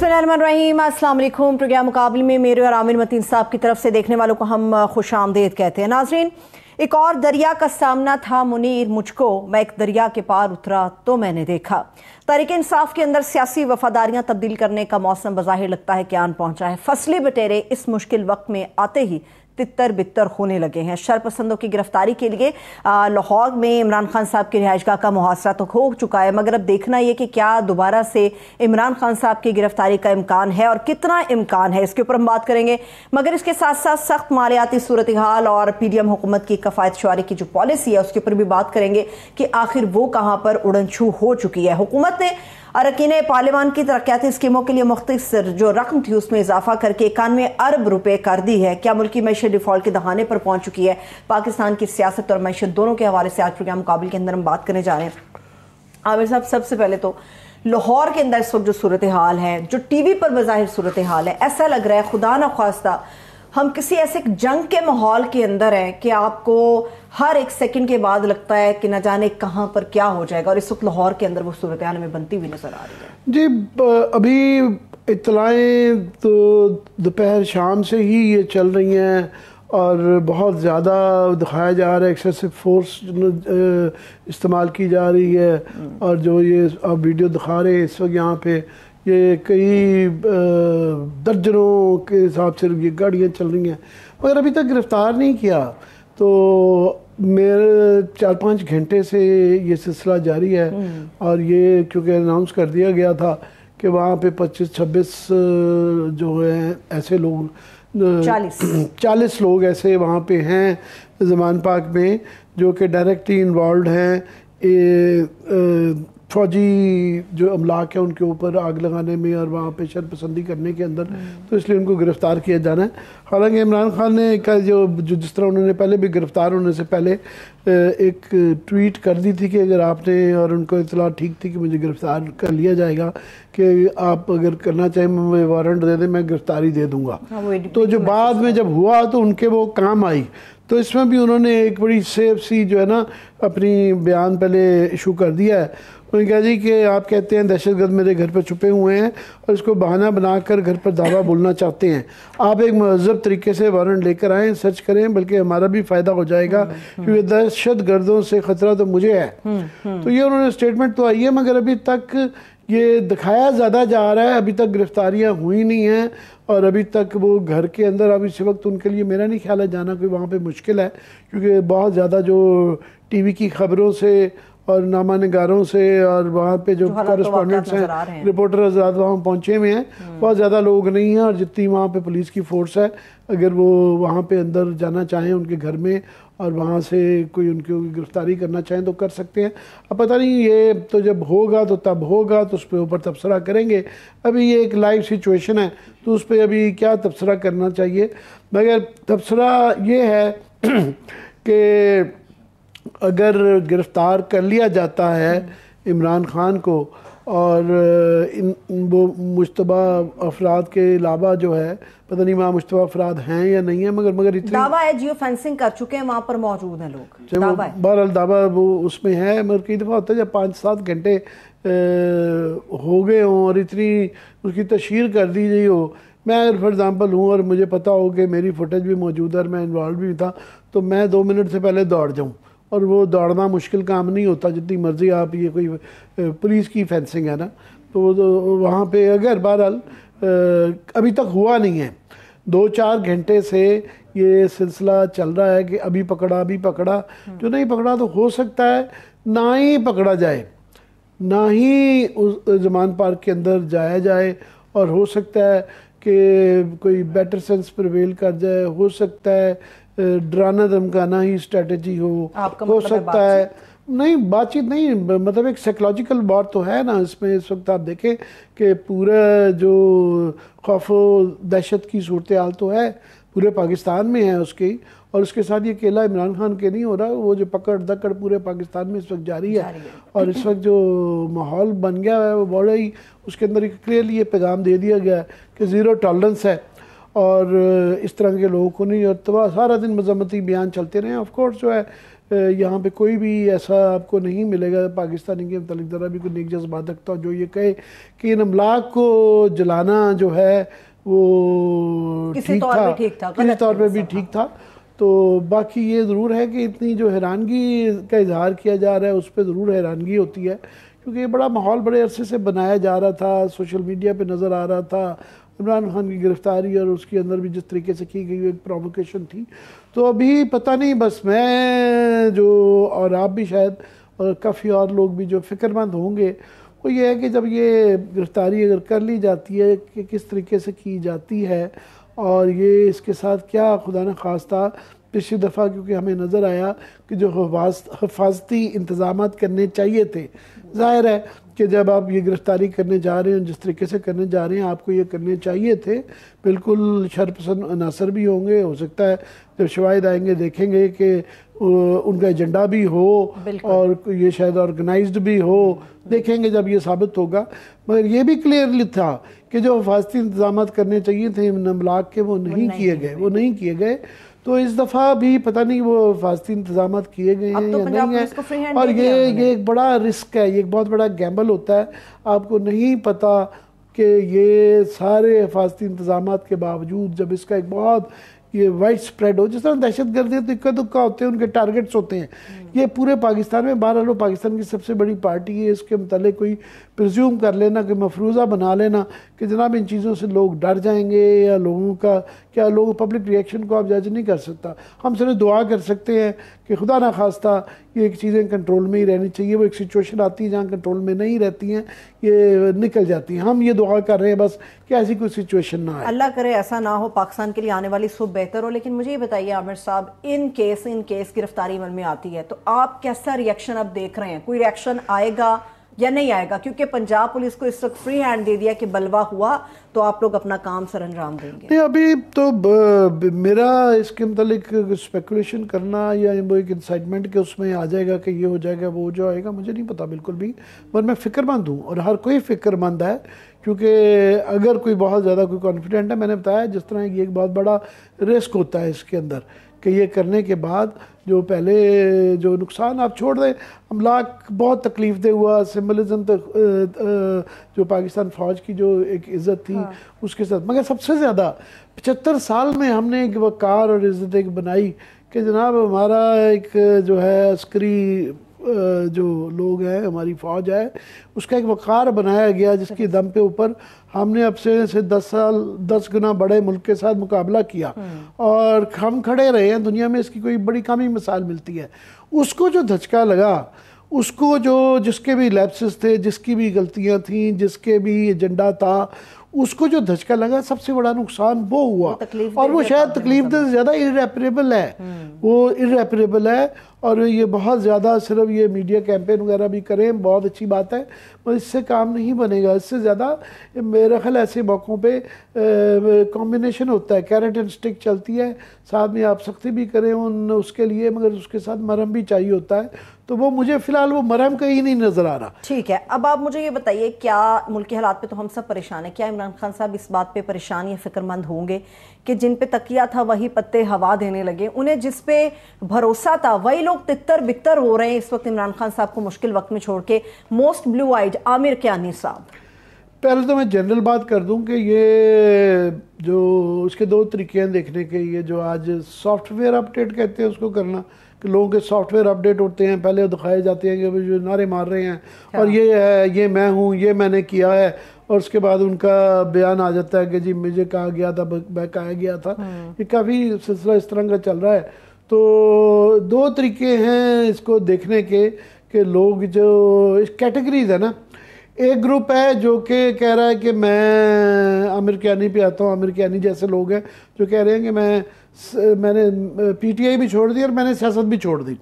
बिस्मिल्लाहिर्रहमानिर्रहीम, अस्सलाम वालेकुम। प्रोग्राम मुकाबले में मेरे और आमिर मतीन साहब की तरफ से देखने वालों को हम खुश आमदेद कहते हैं। नाजरीन, एक और दरिया का सामना था मुनीर मुझको, मैं एक दरिया के पार उतरा तो मैंने देखा। तहरीक इंसाफ के अंदर सियासी वफादारियां तब्दील करने का मौसम बज़ाहिर लगता है कि आन पहुंचा है। फसली बटेरे इस मुश्किल वक्त में आते ही तितर बितर होने लगे हैं। शरपसंदों की गिरफ्तारी के लिए लाहौर में इमरान खान साहब की रिहाइशगाह का मुहासरा तो हो चुका है, मगर अब देखना यह कि क्या दोबारा से इमरान खान साहब की गिरफ्तारी का इम्कान है और कितना इम्कान है, इसके ऊपर हम बात करेंगे। मगर इसके साथ साथ सख्त मालियाती सूरत हाल और PDM हुकूमत की कफ़ायत शुआरी की जो पॉलिसी है उसके ऊपर भी बात करेंगे कि आखिर वो कहाँ पर उड़नछू हो चुकी है। हुकूमत ने अरकान पार्लियामान की तरक्याती स्कीमों के लिए मुख्तसर जो रकम थी उसमें इजाफा करके 91 अरब रुपए कर दी है। क्या मुल्की मैशत डिफॉल्ट के दहाने पर पहुंच चुकी है? पाकिस्तान की सियासत और मैशत दोनों के हवाले से आज प्रोग्राम मुकाबले के अंदर हम बात करने जा रहे हैं। आमिर साहब, सबसे पहले तो लाहौर के अंदर इस वक्त जो सूरत हाल है, जो TV पर बज़ाहिर सूरत हाल है, ऐसा लग रहा है खुदा न ख्वास्ता हम किसी ऐसे जंग के माहौल के अंदर हैं कि आपको हर एक सेकंड के बाद लगता है कि न जाने कहां पर क्या हो जाएगा, और इस वक्त लाहौर के अंदर वो सूरत हाल में बनती हुई नजर आ रही है। जी, अभी इत्तलाएं तो दोपहर शाम से ही ये चल रही हैं और बहुत ज़्यादा दिखाया जा रहा है, एक्सेसिव फोर्स इस्तेमाल की जा रही है। और जो ये आप वीडियो दिखा रहे हैं इस वक्त यहाँ पे, ये कई दर्जनों के हिसाब से ये गाड़ियाँ चल रही हैं, मगर अभी तक गिरफ़्तार नहीं किया। तो मेरे 4-5 घंटे से ये सिलसिला जारी है और ये क्योंकि अनाउंस कर दिया गया था कि वहाँ पे 25-26 जो है ऐसे लोग 40 लोग ऐसे वहाँ पे हैं ज़मान पाक में जो कि डायरेक्टली इन्वॉल्व हैं फौजी जो अमलाक है उनके ऊपर आग लगाने में और वहाँ पे शरपसंदी करने के अंदर। तो इसलिए उनको गिरफ़्तार किया जाना है। हालांकि इमरान खान ने का जो जिस तरह उन्होंने पहले भी गिरफ़्तार होने से पहले एक ट्वीट कर दी थी कि अगर आपने, और उनको इतला ठीक थी कि मुझे गिरफ़्तार कर लिया जाएगा, कि आप अगर करना चाहें मुझे वारंट दे दें, मैं गिरफ़्तारी दे दूँगा। तो जो बाद में जब हुआ तो उनके वो काम आई। तो इसमें भी उन्होंने एक बड़ी सेफ सी जो है ना अपनी बयान पहले इशू कर दिया है। उन्होंने कहा जी कि आप कहते हैं दहशतगर्द मेरे घर पर छुपे हुए हैं और इसको बहाना बनाकर घर पर दावा बोलना चाहते हैं। आप एक महज़ब तरीके से वारंट लेकर आएँ, सर्च करें, बल्कि हमारा भी फ़ायदा हो जाएगा क्योंकि दहशतगर्दों से ख़तरा तो मुझे है। तो ये उन्होंने स्टेटमेंट तो आई है, मगर अभी तक ये दिखाया ज़्यादा जा रहा है, अभी तक गिरफ्तारियाँ हुई नहीं हैं और अभी तक वो घर के अंदर। अब इस वक्त उनके लिए मेरा नहीं ख्याल है जाना कोई वहाँ पे मुश्किल है, क्योंकि बहुत ज़्यादा जो TV की खबरों से और नामा निगारों से और वहाँ पे जो कॉरेस्पॉन्डेंट्स हैं, रिपोर्टर हज़रात वहाँ पहुँचे हुए हैं, बहुत ज़्यादा लोग नहीं हैं। और जितनी वहाँ पे पुलिस की फोर्स है, अगर वो वहाँ पे अंदर जाना चाहें उनके घर में और वहाँ से कोई उनकी गिरफ्तारी करना चाहें तो कर सकते हैं। अब पता नहीं, ये तो जब होगा तो तब होगा, तो उस पर ऊपर तबसरा करेंगे। अभी ये एक लाइव सिचुएशन है तो उस पर अभी क्या तबसरा करना चाहिए। मगर तबसरा ये है कि अगर गिरफ़्तार कर लिया जाता है इमरान खान को और वो मुश्तबा अफराद के अलावा जो है, पता नहीं वहाँ मुश्तबा अफराद हैं या नहीं है, मगर इतनी दावा है जियो फेंसिंग कर चुके हैं, वहाँ पर मौजूद हैं लोग, बहरहाल दावा वो उसमें है। मगर कई दफ़ा होता है जब 5-7 घंटे हो गए हों और इतनी उसकी तशहीर कर दी गई हो। मैं अगर फॉर एग्ज़ाम्पल हूँ और मुझे पता हो कि मेरी फुटेज भी मौजूद है और मैं इन्वॉल्व भी था, तो मैं 2 मिनट से पहले दौड़ जाऊँ, और वो दौड़ना मुश्किल काम नहीं होता जितनी मर्ज़ी आप, ये कोई पुलिस की फेंसिंग है ना। तो वहाँ पे अगर बहरहाल अभी तक हुआ नहीं है, 2-4 घंटे से ये सिलसिला चल रहा है कि अभी पकड़ा अभी पकड़ा। जो नहीं पकड़ा तो हो सकता है ना ही पकड़ा जाए, ना ही उस ज़मान पार्क के अंदर जाया जाए, और हो सकता है कि कोई बेटर सेंस प्रिवेल कर जाए, हो सकता है डराना धमकाना ही स्ट्रेटजी हो सकता है। नहीं, बातचीत नहीं, मतलब एक साइकोलॉजिकल बात तो है ना इसमें। इस वक्त आप देखें कि पूरा जो खौफ दहशत की सूरत हाल तो है पूरे पाकिस्तान में है उसकी, और उसके साथ ये अकेला इमरान खान के नहीं हो रहा, वो जो पकड़ दकड़ पूरे पाकिस्तान में इस वक्त जारी है। और इस वक्त जो माहौल बन गया है वो बड़ा ही, उसके अंदर एक क्लियरली ये पैगाम दे दिया गया है कि ज़ीरो टॉलरेंस है और इस तरह के लोगों को नहीं। और तो सारा दिन मजम्मती बयान चलते रहे। ऑफ कोर्स जो है यहाँ पे कोई भी ऐसा आपको नहीं मिलेगा पाकिस्तानी के मतलब ज़रा भी कोई नेक जज्बात रखता जो ये कहे कि इन अमलाक को जलाना जो है वो किसी तौर पे ठीक था, किसी तौर पे भी ठीक था। तो बाकी ये ज़रूर है कि इतनी जो हैरानगी का इजहार किया जा रहा है उस पर ज़रूर हैरानगी होती है, क्योंकि ये बड़ा माहौल बड़े अरसे से बनाया जा रहा था, सोशल मीडिया पे नज़र आ रहा था। इमरान खान की गिरफ्तारी और उसके अंदर भी जिस तरीके से की गई एक प्रोवोकेशन थी। तो अभी पता नहीं, बस मैं जो और आप भी शायद और काफ़ी और लोग भी जो फ़िक्रमंद होंगे वो ये है कि जब ये गिरफ्तारी अगर कर ली जाती है कि किस तरीके से की जाती है और ये इसके साथ क्या खुदा न खास्ता पिछली दफ़ा क्योंकि हमें नज़र आया कि जो हिफाजती इंतज़ाम करने चाहिए थे, ज़ाहिर है कि जब आप ये गिरफ्तारी करने जा रहे हैं जिस तरीके से करने जा रहे हैं आपको ये करने चाहिए थे। बिल्कुल शरपसंद अनासर भी होंगे, हो सकता है जब शवाहिद आएंगे देखेंगे कि उनका एजेंडा भी हो और ये शायद ऑर्गेनाइज्ड भी हो, देखेंगे जब ये साबित होगा। मगर ये भी क्लियरली था कि जो हिफाजती इंतजाम करने चाहिए थे अमलाक के वो नहीं किए गए। तो इस दफ़ा भी पता नहीं वो हिफाजती इंतजाम किए गए हैं या नहीं है। और ये एक बड़ा रिस्क है, ये एक बहुत बड़ा गैम्बल होता है। आपको नहीं पता कि ये सारे हिफाजती इंतजाम के बावजूद जब इसका एक बहुत ये वाइड स्प्रेड हो, जिस तरह दहशत गर्दी तो इक्का दुक्का होते हैं, उनके टारगेट्स होते हैं। ये पूरे पाकिस्तान में बहरहाल पाकिस्तान की सबसे बड़ी पार्टी है, इसके मतलब कोई प्रिज्यूम कर लेना कि मफरूज़ा बना लेना कि जनाब इन चीज़ों से लोग डर जाएंगे या लोगों का क्या लोग पब्लिक रिएक्शन को आप जज नहीं कर सकता। हम सिर्फ दुआ कर सकते हैं कि खुदा ना खास्ता ये चीज़ें कंट्रोल में ही रहनी चाहिए। वो एक सिचुएशन आती है जहाँ कंट्रोल में नहीं रहती हैं, ये निकल जाती हैं। हम ये दुआ कर रहे हैं बस कि ऐसी कोई सिचुएशन ना आए, अल्लाह करे ऐसा ना हो, पाकिस्तान के लिए आने वाली सुबह बेहतर हो। लेकिन मुझे ये बताइए आमिर साहब, इन केस गिरफ्तारी अमल में आती है तो आप कैसा रिएक्शन अब देख रहे हैं? कोई रिएक्शन आएगा या नहीं आएगा? क्योंकि पंजाब पुलिस को इस वक्त फ्री हैंड दे दिया कि बलवा हुआ तो आप लोग अपना काम सर अंजाम देंगे। नहीं, अभी तो मेरा इसके मतलब स्पेकुलेशन करना या वो एक इंसाइटमेंट के उसमें आ जाएगा कि ये हो जाएगा वो जो आएगा, मुझे नहीं पता बिल्कुल भी। पर मैं फ़िक्रमंद हूँ और हर कोई फ़िक्रमंद है, क्योंकि अगर कोई बहुत ज़्यादा कोई कॉन्फिडेंट है, मैंने बताया जिस तरह ये एक बहुत बड़ा रिस्क होता है इसके अंदर कि ये करने के बाद जो पहले जो नुकसान आप छोड़ दें, अमलाक बहुत तकलीफ दे हुआ, सिम्बलिज्म तक जो पाकिस्तान फ़ौज की जो एक इज़्ज़त थी उसके साथ। मगर सबसे ज़्यादा 75 साल में हमने एक वक़ार और इज़्ज़त एक बनाई कि जनाब हमारा एक जो है अस्करी जो लोग हैं, हमारी फ़ौज है, उसका एक वक़ार बनाया गया जिसकी दम पे ऊपर हमने अब से 10 गुना बड़े मुल्क के साथ मुकाबला किया और हम खड़े रहे हैं। दुनिया में इसकी कोई बड़ी कम ही मिसाल मिलती है। उसको जो धचका लगा, उसको जो जिसके भी लैप्सेस थे, जिसकी भी गलतियां थी, जिसके भी एजेंडा था, उसको जो धचका लगा, सबसे बड़ा नुकसान वो हुआ। और वो शायद तकलीफ से ज़्यादा इरेपरेबल है, वो इरेपरेबल है। और ये बहुत ज़्यादा सिर्फ ये मीडिया कैंपेन वगैरह भी करें, बहुत अच्छी बात है, पर इससे काम नहीं बनेगा। इससे ज़्यादा मेरा ख्याल ऐसे मौक़ों पे कॉम्बिनेशन होता है, कैरेट एंड स्टिक चलती है, साथ में आप सख्ती भी करें उसके लिए, मगर उसके साथ मरहम भी चाहिए होता है। तो वो मुझे फ़िलहाल वो मरहम कहीं नहीं नज़र आ रहा। ठीक है, अब आप मुझे ये बताइए, क्या मुल्क के हालात पे तो हम सब परेशान हैं, क्या इमरान खान साहब इस बात पे परेशान या फिक्रमंद होंगे कि जिन पे तकिया था वही पत्ते हवा देने लगे? उन्हें जिस पे भरोसा था वही लोग तितर बितर हो रहे हैं इस वक्त इमरान खान साहब को मुश्किल वक्त में छोड़ के। Most blue eyed Aamir Kiyani sahab, पहले तो मैं जनरल बात कर दूं कि ये जो उसके दो तरीके हैं देखने के। ये जो आज सॉफ्टवेयर अपडेट कहते हैं उसको करना, कि लोगों के सॉफ्टवेयर अपडेट होते हैं, पहले दिखाए जाते हैं कि जो नारे मार रहे हैं और ये है, ये मैं हूँ, ये मैंने किया है, और उसके बाद उनका बयान आ जाता है कि जी मुझे कहा गया था, मैं कहा गया था। ये काफ़ी सिलसिला इस तरह का चल रहा है। तो दो तरीके हैं इसको देखने के लोग जो इस कैटेगरीज है ना, एक ग्रुप है जो कि कह रहा है कि मैं आमिर कियानी पे आता हूँ, आमिर कियानी जैसे लोग हैं जो कह रहे हैं कि मैंने पीटीआई भी छोड़ दी और मैंने सियासत भी छोड़ दी।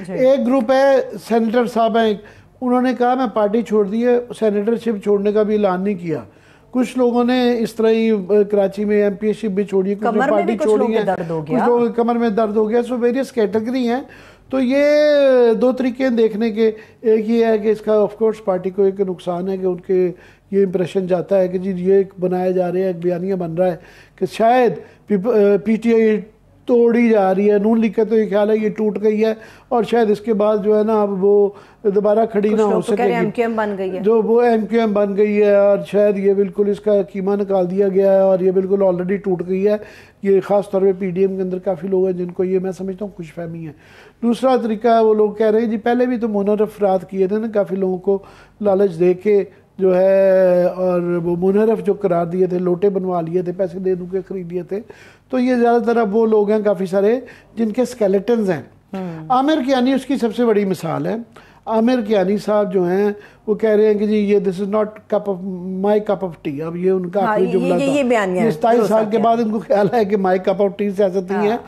एक ग्रुप है, सेनेटर साहब हैं, उन्होंने कहा मैं पार्टी छोड़ दी है, सेनेटरशिप छोड़ने का भी ऐलान नहीं किया। कुछ लोगों ने इस तरह ही कराची में एमपीशिप भी छोड़ी, कुछ पार्टी छोड़ी है, कुछ लोगों के कमर में दर्द हो गया। सो वेरियस कैटेगरी हैं। तो ये दो तरीके हैं देखने के। एक ये है कि इसका ऑफ कोर्स पार्टी को एक नुकसान है कि उनके ये इंप्रेशन जाता है कि जी ये एक बनाया जा रहा है, एक बयानिया बन रहा है कि शायद पीटीआई तोड़ी जा रही है। नून लीग का तो ये ख्याल है ये टूट गई है और शायद इसके बाद जो है ना अब वो दोबारा खड़ी ना हो सकेगी। एमक्यूएम बन गई है, जो वो एमक्यूएम बन गई है और शायद ये बिल्कुल इसका कीमा निकाल दिया गया है और ये बिल्कुल ऑलरेडी टूट गई है। ये ख़ास तौर पे पीडीएम के अंदर काफ़ी लोग हैं जिनको ये मैं समझता हूँ खुशफहमी है। दूसरा तरीका वो लोग कह रहे हैं जी पहले भी तो मुनर्रफ रात किए थे ना, काफ़ी लोगों को लालच दे के जो है और वो मुनहरफ जो करार दिए थे, लोटे बनवा लिए थे, पैसे दे दूँ के खरीद लिए थे। तो ये ज़्यादातर अब वो लोग हैं काफ़ी सारे जिनके स्केलेटन्स हैं। आमिर कियानी उसकी सबसे बड़ी मिसाल है। आमिर कियानी साहब जो हैं वो कह रहे हैं कि जी ये this is not cup of my cup of T. अब ये उनका आखिरी जुमला था। ये 27 साल के बाद इनको ख्याल है कि माई कप ऑफ टी सियासत नहीं है।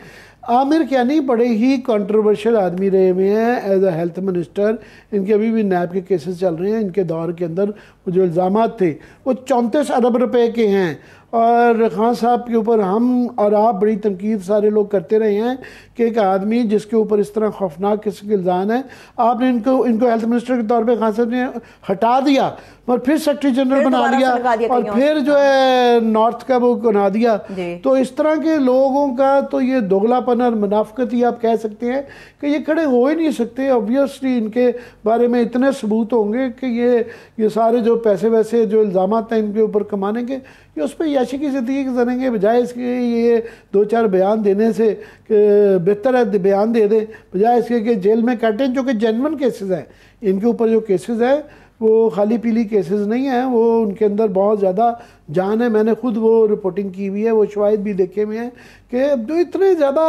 आमिर कियानी बड़े ही कंट्रोवर्शियल आदमी रहे हुए हैं एज अ हेल्थ मिनिस्टर। इनके अभी भी नैब के केसेस चल रहे हैं। इनके दौर के अंदर वो जो इल्ज़ामात थे वो 34 अरब रुपए के हैं और खान साहब के ऊपर हम और आप बड़ी तनकीद सारे लोग करते रहे हैं कि एक आदमी जिसके ऊपर इस तरह खौफनाक किस्म के इल्ज़ाम है, आपने इनको हेल्थ मिनिस्टर के तौर पे खान साहब ने हटा दिया और फिर सेक्रेटरी जनरल बना लिया और फिर जो है नॉर्थ का वो बना दिया। तो इस तरह के लोगों का तो ये दोगलापन और मुनाफिकत ही आप कह सकते हैं कि ये खड़े हो ही नहीं सकते। ऑब्वियसली इनके बारे में इतने सबूत होंगे कि ये सारे जो पैसे वैसे जो इल्ज़ाम हैं इनके ऊपर कमाने के, ये उस पर याशी की ज़िंदगी गुजारेंगे बजाय इसके ये 2-4 बयान देने से बेहतर है बयान दे दें बजाय इसके कि जेल में काटें, जो कि जेन्युइन केसेस हैं। इनके ऊपर जो केसेस हैं वो खाली पीली केसेस नहीं हैं, वो उनके अंदर बहुत ज़्यादा जान है। मैंने खुद वो रिपोर्टिंग की हुई है, वो शवाहिद भी देखे हुए हैं कि जो इतने ज़्यादा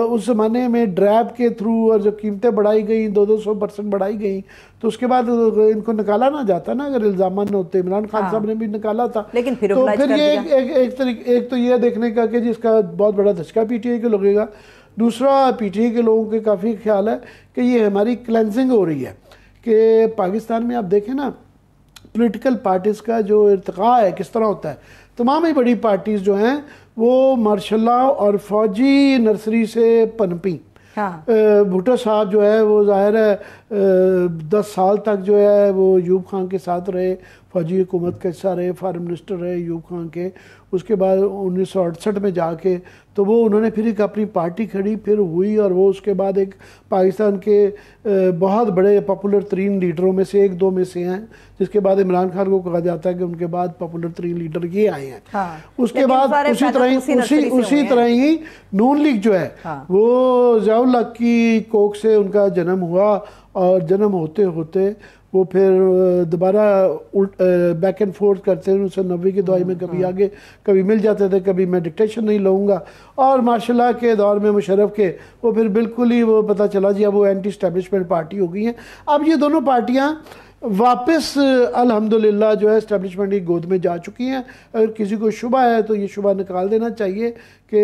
उस ज़माने में ड्रैब के थ्रू और जो कीमतें बढ़ाई गई 200% बढ़ाई गई तो उसके बाद इनको निकाला ना जाता ना अगर इल्ज़ाम न होते। इमरान खान साहब ने भी निकाला था, लेकिन फिर तो फिर ये एक तो ये देखने का कि जिसका बहुत बड़ा धचका पीटीआई को लगेगा। दूसरा पीटीआई के लोगों के काफ़ी ख्याल है कि ये हमारी क्लेंजिंग हो रही है कि पाकिस्तान में आप देखें ना पॉलिटिकल पार्टीज़ का जो इर्तिका है किस तरह होता है। तमाम ही बड़ी पार्टीज़ जो हैं वो मार्शल लॉ और फौजी नर्सरी से पनपी। भुट्टो साहब जो है वो ज़ाहिर है 10 साल तक जो है वो यूब खान के साथ रहे, फौजी हुकूमत का हिस्सा रहे, फॉरेन मिनिस्टर रहे यूब खान के। उसके बाद 1968 में जाके तो वो उन्होंने फिर एक अपनी पार्टी खड़ी फिर हुई और वो उसके बाद एक पाकिस्तान के बहुत बड़े पॉपुलर तरीन लीडरों में से 1-2 में से हैं, जिसके बाद इमरान खान को कहा जाता है कि उनके बाद पॉपुलर तरीन लीडर ये आए हैं। उसके बाद उसी तरह ही नून लीग जो है वो ज़ियाउल हक की कोख से उनका जन्म हुआ और जन्म होते होते वो फिर दोबारा बैक एंड फोर्थ करते हैं 1990 की दवाई में कभी आगे कभी मिल जाते थे, कभी मैं डिक्टेशन नहीं लूँगा। और माशाल्लाह के दौर में मुशर्रफ के वो फिर बिल्कुल ही वो पता चला जी अब वो एंटी स्टैब्लिशमेंट पार्टी हो गई हैं। अब ये दोनों पार्टियाँ वापस अल्हम्दुलिल्लाह जो है एस्टेब्लिशमेंट की गोद में जा चुकी हैं। अगर किसी को शुबा है तो ये शुबा निकाल देना चाहिए कि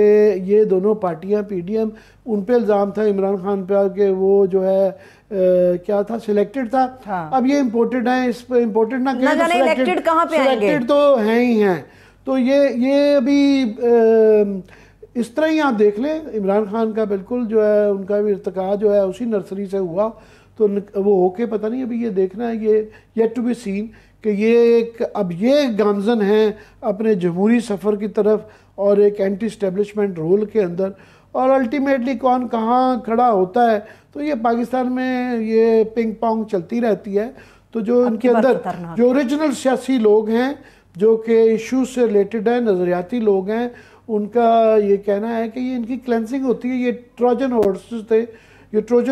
ये दोनों पार्टियां पीडीएम उन पे इल्ज़ाम था इमरान खान पे कि वो जो है क्या था सिलेक्टेड था। अब ये इम्पोर्टेड है, इस पर इम्पोर्टेड ना सिलेक्टेड तो हैं ही हैं। तो ये अभी इस तरह ही आप देख लें इमरान खान का बिल्कुल जो है उनका भी इर्तिका जो है उसी नर्सरी से हुआ। तो वो होके पता नहीं अभी ये देखना है, ये येट टू बी सीन कि ये अब ये गामजन हैं अपने जमहूरी सफ़र की तरफ और एक एंटी स्टैब्लिशमेंट रोल के अंदर और अल्टीमेटली कौन कहाँ खड़ा होता है। तो ये पाकिस्तान में ये पिंग पोंग चलती रहती है। तो जो इनके अंदर जो ओरिजिनल सियासी लोग हैं जो कि इशूज से रिलेटेड है, नज़रियाती लोग हैं, उनका ये कहना है कि ये इनकी क्लेंसिंग होती है। ये ट्रोजन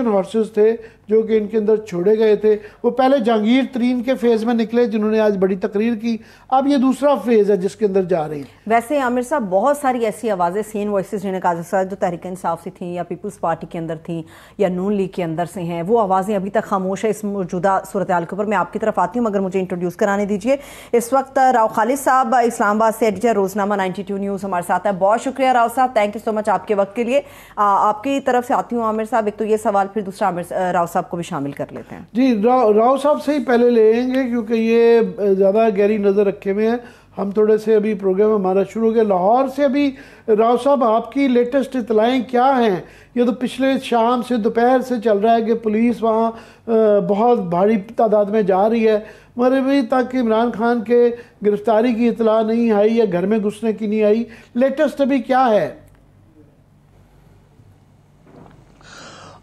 हॉर्सेस थे जो कि इनके अंदर छोड़े गए थे। वो पहले जहांगीर तरीन के फेज़ में निकले जिन्होंने आज बड़ी तकरीर की, अब ये दूसरा फेज़ है जिसके अंदर जा रही है। वैसे आमिर साहब बहुत सारी ऐसी आवाज़ें सीन वॉइसेस जिन्हें कहा जा जो तहरीक इंसाफ से थी या पीपल्स पार्टी के अंदर थी या नून लीग के अंदर से हैं, वो आवाज़ें अभी तक खामोश है इस मौजूदा सूरत हाल के ऊपर। मैं आपकी तरफ आती हूँ मगर मुझे इंट्रोड्यूस कराने दीजिए। इस वक्त राव खालिद साहब इस्लामाबाद से एडिटर रोजनामा 92 न्यूज़ हमारे साथ है। बहुत शुक्रिया राव साहब, थैंक यू सो मच आपके वक्त के लिए। आपकी तरफ से आती हूँ आमिर साहब, एक तो ये सवाल फिर दूसरा राव साहब को भी शामिल कर लेते हैं। जी राव साहब से ही पहले लेंगे क्योंकि ये ज़्यादा गहरी नज़र रखे हुए हैं। हम थोड़े से अभी प्रोग्राम हमारा शुरू हो गया। लाहौर से अभी राव साहब आपकी लेटेस्ट इतलाएँ क्या हैं? ये तो पिछले शाम से दोपहर से चल रहा है कि पुलिस वहाँ बहुत भारी तादाद में जा रही है, मगर अभी तक इमरान खान के गिरफ्तारी की इतला नहीं आई या घर में घुसने की नहीं आई। लेटेस्ट अभी क्या है?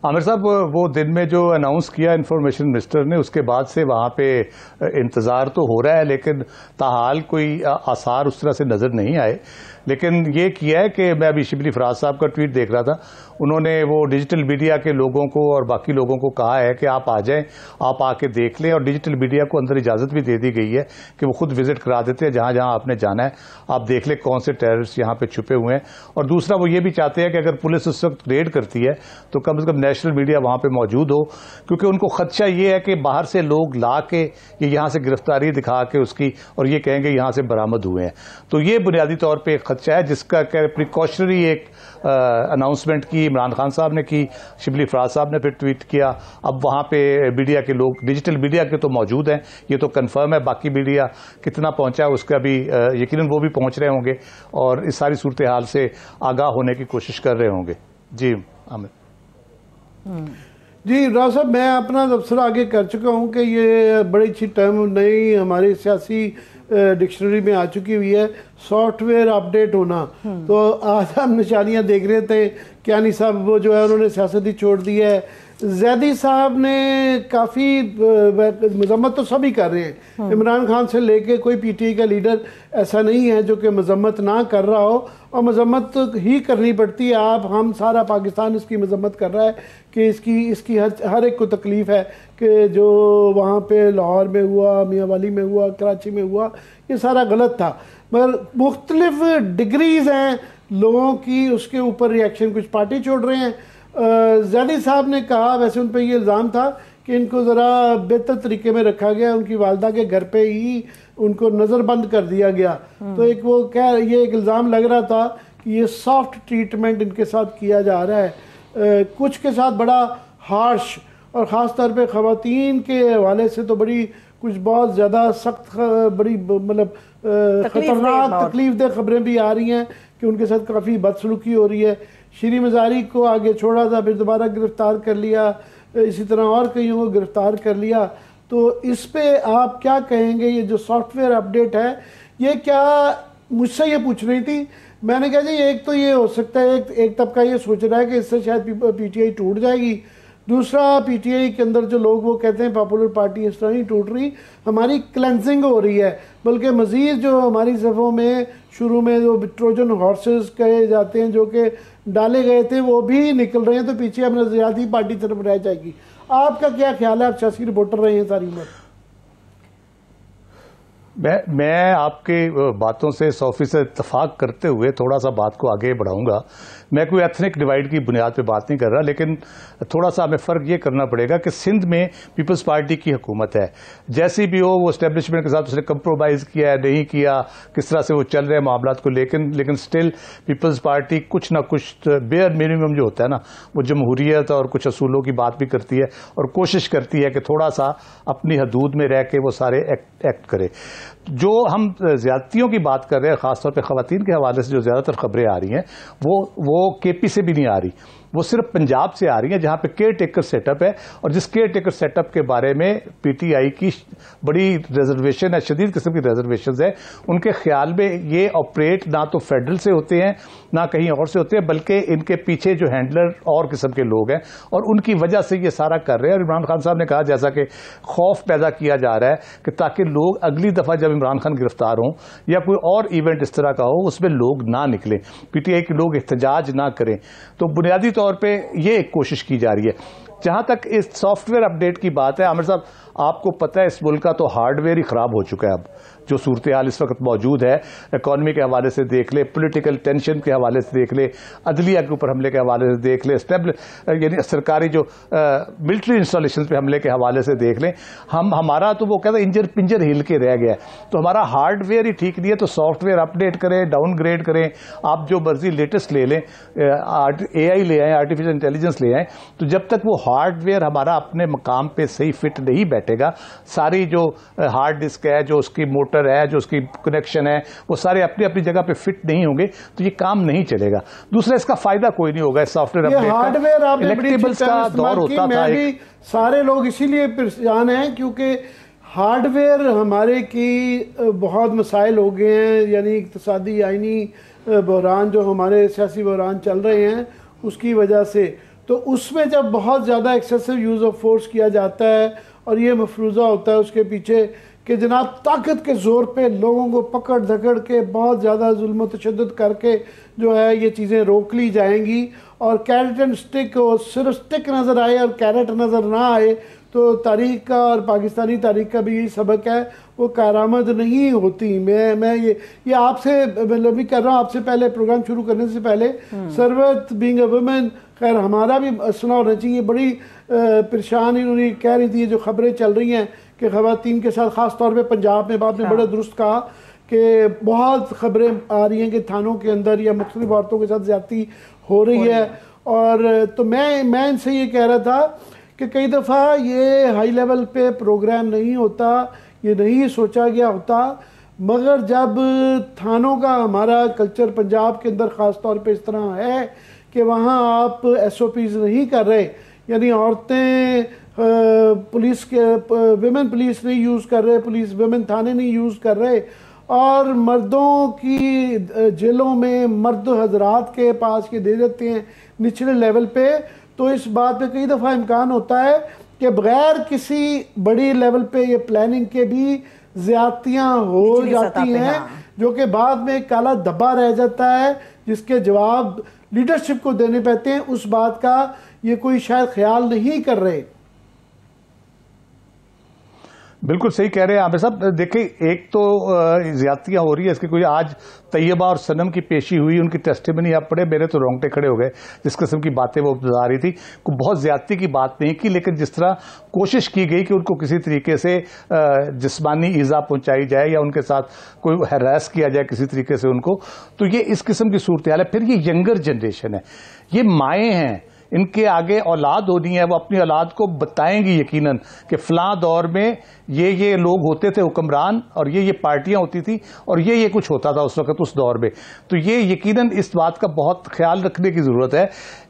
आमिर साहब, वो दिन में जो अनाउंस किया इंफॉर्मेशन मिनिस्टर ने, उसके बाद से वहाँ पे इंतज़ार तो हो रहा है, लेकिन ताहाल कोई आसार उस तरह से नज़र नहीं आए। लेकिन ये किया है कि मैं अभी शिबली फराज साहब का ट्वीट देख रहा था, उन्होंने वो डिजिटल मीडिया के लोगों को और बाकी लोगों को कहा है कि आप आ जाएं, आप आके देख लें, और डिजिटल मीडिया को अंदर इजाज़त भी दे दी गई है कि वो खुद विजिट करा देते हैं जहाँ जहाँ आपने जाना है, आप देख लें कौन से टेररिस्ट यहाँ पे छुपे हुए हैं। और दूसरा वो ये भी चाहते हैं कि अगर पुलिस उस वक्त रेड करती है तो कम से कम नेशनल मीडिया वहाँ पे मौजूद हो, क्योंकि उनको खदशा ये है कि बाहर से लोग ला के ये यहाँ से गिरफ्तारी दिखा के उसकी और ये कहेंगे यहाँ से बरामद हुए हैं। तो ये बुनियादी तौर पर एक खदशा है जिसका प्रिकॉशनरी एक अनाउंसमेंट की इमरान खान साहब ने की, शिबली फराज साहब ने फिर ट्वीट किया। अब वहाँ पे मीडिया के लोग, डिजिटल मीडिया के तो मौजूद हैं, ये तो कंफर्म है, बाकी मीडिया कितना पहुँचा है उसका भी यकीनन वो भी पहुँच रहे होंगे और इस सारी सूरत हाल से आगाह होने की कोशिश कर रहे होंगे। जी आमिर। जी राव साहब, मैं अपना तबसरा आगे कर चुका हूँ कि ये बड़ी अच्छी टर्म नई हमारी सियासी डिक्शनरी में आ चुकी हुई है, सॉफ्टवेयर अपडेट होना। तो आज हम निशानियां देख रहे थे, कियानी साहब वो जो है उन्होंने सियासत ही छोड़ दी है। जैदी साहब ने काफ़ी मजम्मत तो सभी कर रहे हैं, इमरान खान से लेके कोई पीटीआई का लीडर ऐसा नहीं है जो कि मजम्मत ना कर रहा हो, और मजम्मत ही करनी पड़ती है। हम सारा पाकिस्तान इसकी मजम्मत कर रहा है कि इसकी हर एक को तकलीफ़ है कि जो वहाँ पे लाहौर में हुआ, मियांवाली में हुआ, कराची में हुआ, ये सारा गलत था। मगर मुख्तलिफ डिग्रीज़ हैं लोगों की, उसके ऊपर रिएक्शन कुछ पार्टी छोड़ रहे हैं। ज़ैदी साहब ने कहा, वैसे उन पर यह इल्ज़ाम था कि इनको ज़रा बेहतर तरीके में रखा गया, उनकी वालदा के घर पे ही उनको नज़रबंद कर दिया गया। तो एक वो ये एक इल्ज़ाम लग रहा था कि ये सॉफ्ट ट्रीटमेंट इनके साथ किया जा रहा है, कुछ के साथ बड़ा हार्श, और ख़ास तौर पे ख़वातीन के हवाले से तो बड़ी कुछ बहुत ज़्यादा सख्त, बड़ी मतलब ख़तरनाक तकलीफ दह खबरें भी आ रही हैं कि उनके साथ काफ़ी बदसलूकी हो रही है। श्री मज़ारी को आगे छोड़ा था, फिर दोबारा गिरफ्तार कर लिया, इसी तरह और कईयों को गिरफ्तार कर लिया। तो इस पे आप क्या कहेंगे? ये जो सॉफ्टवेयर अपडेट है, ये क्या, मुझसे ये पूछ रही थी, मैंने कहा जी एक तो ये हो सकता है, एक तबका ये सोच रहा है कि इससे शायद पीटीआई टूट जाएगी, दूसरा पीटीआई के अंदर जो लोग वो कहते हैं पॉपुलर पार्टी इस तरह नहीं टूट रही, हमारी क्लेंजिंग हो रही है, बल्कि मज़ीद जो हमारी सफ़ों में शुरू में जो ट्रोजन हॉर्सेस कहे जाते हैं जो कि डाले गए थे वो भी निकल रहे हैं, तो पीछे अब नजरियाती पार्टी तरफ रह जाएगी। आपका क्या ख्याल है? आप सियासी रिपोर्टर रहे हैं सारी उम्र। मैं आपके बातों से 100% इत्तेफाक करते हुए थोड़ा सा बात को आगे बढ़ाऊंगा। मैं कोई एथनिक डिवाइड की बुनियाद पे बात नहीं कर रहा, लेकिन थोड़ा सा हमें फ़र्क ये करना पड़ेगा कि सिंध में पीपल्स पार्टी की हुकूमत है, जैसी भी हो वो इस्टेब्लिशमेंट के साथ उसने कंप्रोमाइज़ किया है, नहीं किया, किस तरह से वो चल रहे हैं मामला को, लेकिन स्टिल पीपल्स पार्टी कुछ ना कुछ बेयर मिनिमम जो होता है ना, वो जमहूरियत और कुछ असूलों की बात भी करती है और कोशिश करती है कि थोड़ा सा अपनी हदूद में रह के वो सारे एक्ट करे। जो हम ज्यादतियों की बात कर रहे हैं, खासतौर पे खवातीन के हवाले से जो ज्यादातर खबरें आ रही हैं वो केपी से भी नहीं आ रही, वो सिर्फ पंजाब से आ रही है, जहां पे केयर टेकर सेटअप है, और जिस केयर टेकर सेटअप के बारे में पीटीआई की बड़ी रिजर्वेशन है, शदीद किस्म की रिजर्वेशन है। उनके ख्याल में ये ऑपरेट ना तो फेडरल से होते हैं ना कहीं और से होते हैं, बल्कि इनके पीछे जो हैंडलर और किस्म के लोग हैं और उनकी वजह से ये सारा कर रहे हैं। और इमरान खान साहब ने कहा जैसा कि खौफ पैदा किया जा रहा है कि ताकि लोग अगली दफा जब इमरान खान गिरफ्तार हों या कोई और इवेंट इस तरह का हो उसमें लोग ना निकलें, पीटीआई के लोग एहतजाज ना करें। तो बुनियादी तौर पे ये एक कोशिश की जा रही है। जहां तक इस सॉफ्टवेयर अपडेट की बात है, आमिर साहब आपको पता है इस मुल्क का तो हार्डवेयर ही खराब हो चुका है। अब जो सूरत हाल इस वक्त मौजूद है, इकॉनमी के हवाले से देख ले, पॉलिटिकल टेंशन के हवाले से देख ले, अदलिया के ऊपर हमले के हवाले से देख ले, यानी सरकारी जो मिलिट्री इंस्टॉलेशन पे हमले के हवाले से देख लें, हमारा तो वो कहता है इंजर पिंजर हिल के रह गया है। तो हमारा हार्डवेयर ही ठीक नहीं है, तो सॉफ्टवेयर अपडेट करें, डाउनग्रेड करें, आप जो मर्जी लेटेस्ट ले लें, AI ले आए, आर्टिफिशियल इंटेलिजेंस ले आए, तो जब तक वो हार्डवेयर हमारा अपने मकाम पे सही फिट नहीं बैठेगा, सारी जो हार्ड डिस्क है, जो उसकी मोटर है, जो उसकी कनेक्शन है, वो सारे अपनी अपनी जगह पे फिट नहीं होंगे, तो ये काम नहीं चलेगा। दूसरा इसका फायदा कोई नहीं होगा। इस सॉफ्टवेयर हार्डवेयर इलेक्ट्रिबल्स का दौर होता था, सारे लोग इसीलिए परेशान हैं क्योंकि हार्डवेयर हमारे की बहुत मसाइल हो गए हैं, यानी इक्तिसादी आईनी बहरान जो हमारे सियासी बहरान चल रहे हैं उसकी वजह से। तो उसमें जब बहुत ज़्यादा एक्सेसिव यूज़ ऑफ फोर्स किया जाता है और ये मफरूज़ा होता है उसके पीछे कि जनाब ताकत के ज़ोर पे लोगों को पकड़ धकड़ के बहुत ज़्यादा जुल्म तशद्दुद करके जो है ये चीज़ें रोक ली जाएंगी, और कैरेट एंड स्टिक, और सिर्फ स्टिक नज़र आए और कैरेट नज़र ना आए तो तारीख का और पाकिस्तानी तारीख का भी यही सबक है, वो कारामद नहीं होती। मैं ये आपसे मतलब भी कर रहा हूँ, आपसे पहले प्रोग्राम शुरू करने से पहले सरवत बीइंग अ वुमेन, खैर हमारा भी सुना होना चाहिए, बड़ी परेशान इन्होंने कह रही थी जो खबरें चल रही हैं कि ख़वातीन के साथ ख़ास तौर पे पंजाब में, बात ने बड़ा दुरुस्त कहा कि बहुत खबरें आ रही हैं कि थानों के अंदर या मुख्तलिफ औरतों के साथ ज़्यादती हो रही है। और तो मैं इनसे ये कह रहा था कि कई दफ़ा ये हाई लेवल पे प्रोग्राम नहीं होता, ये नहीं सोचा गया होता, मगर जब थानों का हमारा कल्चर पंजाब के अंदर ख़ास तौर पे इस तरह है कि वहाँ आप SOPs नहीं कर रहे, यानी औरतें पुलिस के विमेन पुलिस नहीं यूज़ कर रहे, पुलिस विमेन थाने नहीं यूज़ कर रहे, और मर्दों की जेलों में मर्द हजरात के पास ये दे देते हैं निचले लेवल पे, तो इस बात पे कई दफ़ा इम्कान होता है कि बगैर किसी बड़ी लेवल पे ये प्लानिंग के भी ज़्यादतियाँ हो जाती हैं, जो कि बाद में काला धब्बा रह जाता है जिसके जवाब लीडरशिप को देने पड़ते हैं। उस बात का ये कोई शायद ख्याल नहीं कर रहे। बिल्कुल सही कह रहे हैं आमिर साहब। देखिए, एक तो ज्यादतियां हो रही है, इसकी कोई आज तैयबा और सनम की पेशी हुई, उनकी टेस्टिमनी आप पढ़े, मेरे तो रोंगटे खड़े हो गए जिस किस्म की बातें वो बता रही थी। कोई बहुत ज्यादती की बात नहीं की, लेकिन जिस तरह कोशिश की गई कि उनको किसी तरीके से जिस्मानी ईजा पहुंचाई जाए या उनके साथ कोई हैरास किया जाए किसी तरीके से उनको, तो ये इस किस्म की सूरत हाल है। फिर ये यंगर जनरेशन है, ये माएँ हैं, इनके आगे औलाद होनी है, वो अपनी औलाद को बताएंगी यकीनन कि फलां दौर में ये लोग होते थे हुक्मरान, और ये पार्टियां होती थी, और ये कुछ होता था उस वक्त उस दौर में। तो ये यकीनन इस बात का बहुत ख्याल रखने की जरूरत है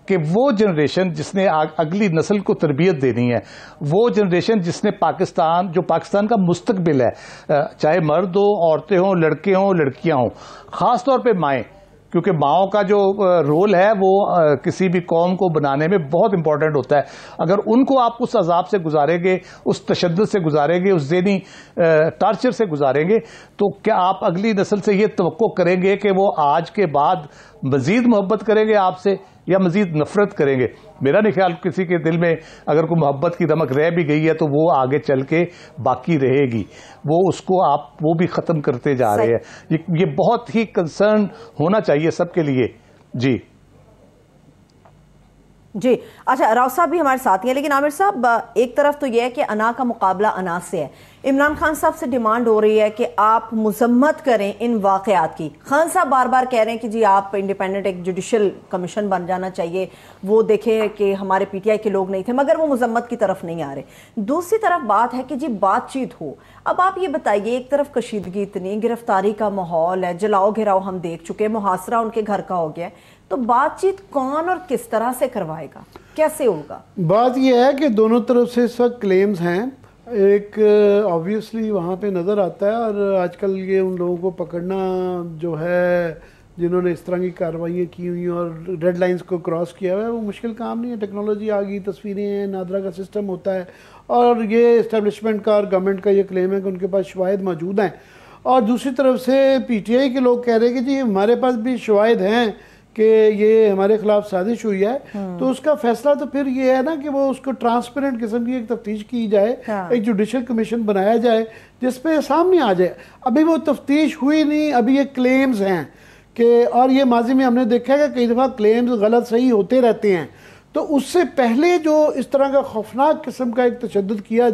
कि वो जनरेशन जिसने अगली नस्ल को तरबियत देनी है, वो जनरेशन जिसने जो पाकिस्तान का मुस्तकबिल है, चाहे मर्द हो, औरतें हों, लड़के हों, लड़कियां हों, खास तौर पे माएँ, क्योंकि माओं का जो रोल है वो किसी भी कौम को बनाने में बहुत इंपॉर्टेंट होता है। अगर उनको आप उस अजाब से गुजारेंगे, उस तशद्दुद से गुजारेंगे, उस ज़हनी टार्चर से गुजारेंगे, तो क्या आप अगली नस्ल से ये तवक्को करेंगे कि वो आज के बाद मजीद मोहब्बत करेंगे आपसे या मजीद नफरत करेंगे? मेरा नहीं ख्याल किसी के दिल में अगर कोई मोहब्बत की दमक रह भी गई है तो वो आगे चल के बाकी रहेगी, वो भी ख़त्म करते जा रहे हैं। ये बहुत ही कंसर्न होना चाहिए सबके लिए। जी जी, अच्छा, राव साहब भी हमारे साथ ही हैं, लेकिन आमिर साहब, एक तरफ तो यह है कि अना का मुकाबला अना से है। इमरान खान साहब से डिमांड हो रही है कि आप मुजम्मत करें इन वाक़यात की। खान साहब बार बार कह रहे हैं कि जी आप इंडिपेंडेंट एक जुडिशल कमीशन बन जाना चाहिए, वो देखें कि हमारे PTI के लोग नहीं थे, मगर वो मुजम्मत की तरफ नहीं आ रहे। दूसरी तरफ बात है कि जी बातचीत हो। अब आप ये बताइए, एक तरफ कशीदगी इतनी, गिरफ्तारी का माहौल है, जलाओ घिराओ हम देख चुके हैं, मुहासरा उनके घर का हो गया है, तो बातचीत कौन और किस तरह से करवाएगा, कैसे होगा? बात यह है कि दोनों तरफ से इस वक्त क्लेम्स हैं। एक ऑब्वियसली वहाँ पे नज़र आता है, और आजकल ये उन लोगों को पकड़ना जो है जिन्होंने इस तरह की कार्रवाइयाँ की हुई और रेड लाइंस को क्रॉस किया हुआ है, वो मुश्किल काम नहीं है। टेक्नोलॉजी आ गई, तस्वीरें हैं, नादरा का सिस्टम होता है, और ये इस्टेब्लिशमेंट का और गवर्नमेंट का ये क्लेम है कि उनके पास शवाहिद मौजूद हैं। और दूसरी तरफ से PTI के लोग कह रहे हैं कि जी हमारे पास भी शवाहिद हैं कि ये हमारे खिलाफ साजिश हुई है। तो उसका फैसला तो फिर ये है ना कि वो उसको ट्रांसपेरेंट किस्म की एक तफ्तीश की जाए, एक जुडिशल कमीशन बनाया जाए जिसपे सामने आ जाए। अभी वो तफ्तीश हुई नहीं, अभी ये क्लेम्स हैं कि, और ये माजी में हमने देखा है कि कई दफ़ा क्लेम्स गलत सही होते रहते हैं। तो उससे पहले जो इस तरह का खौफनाक किस्म का एक तशद्दुद किया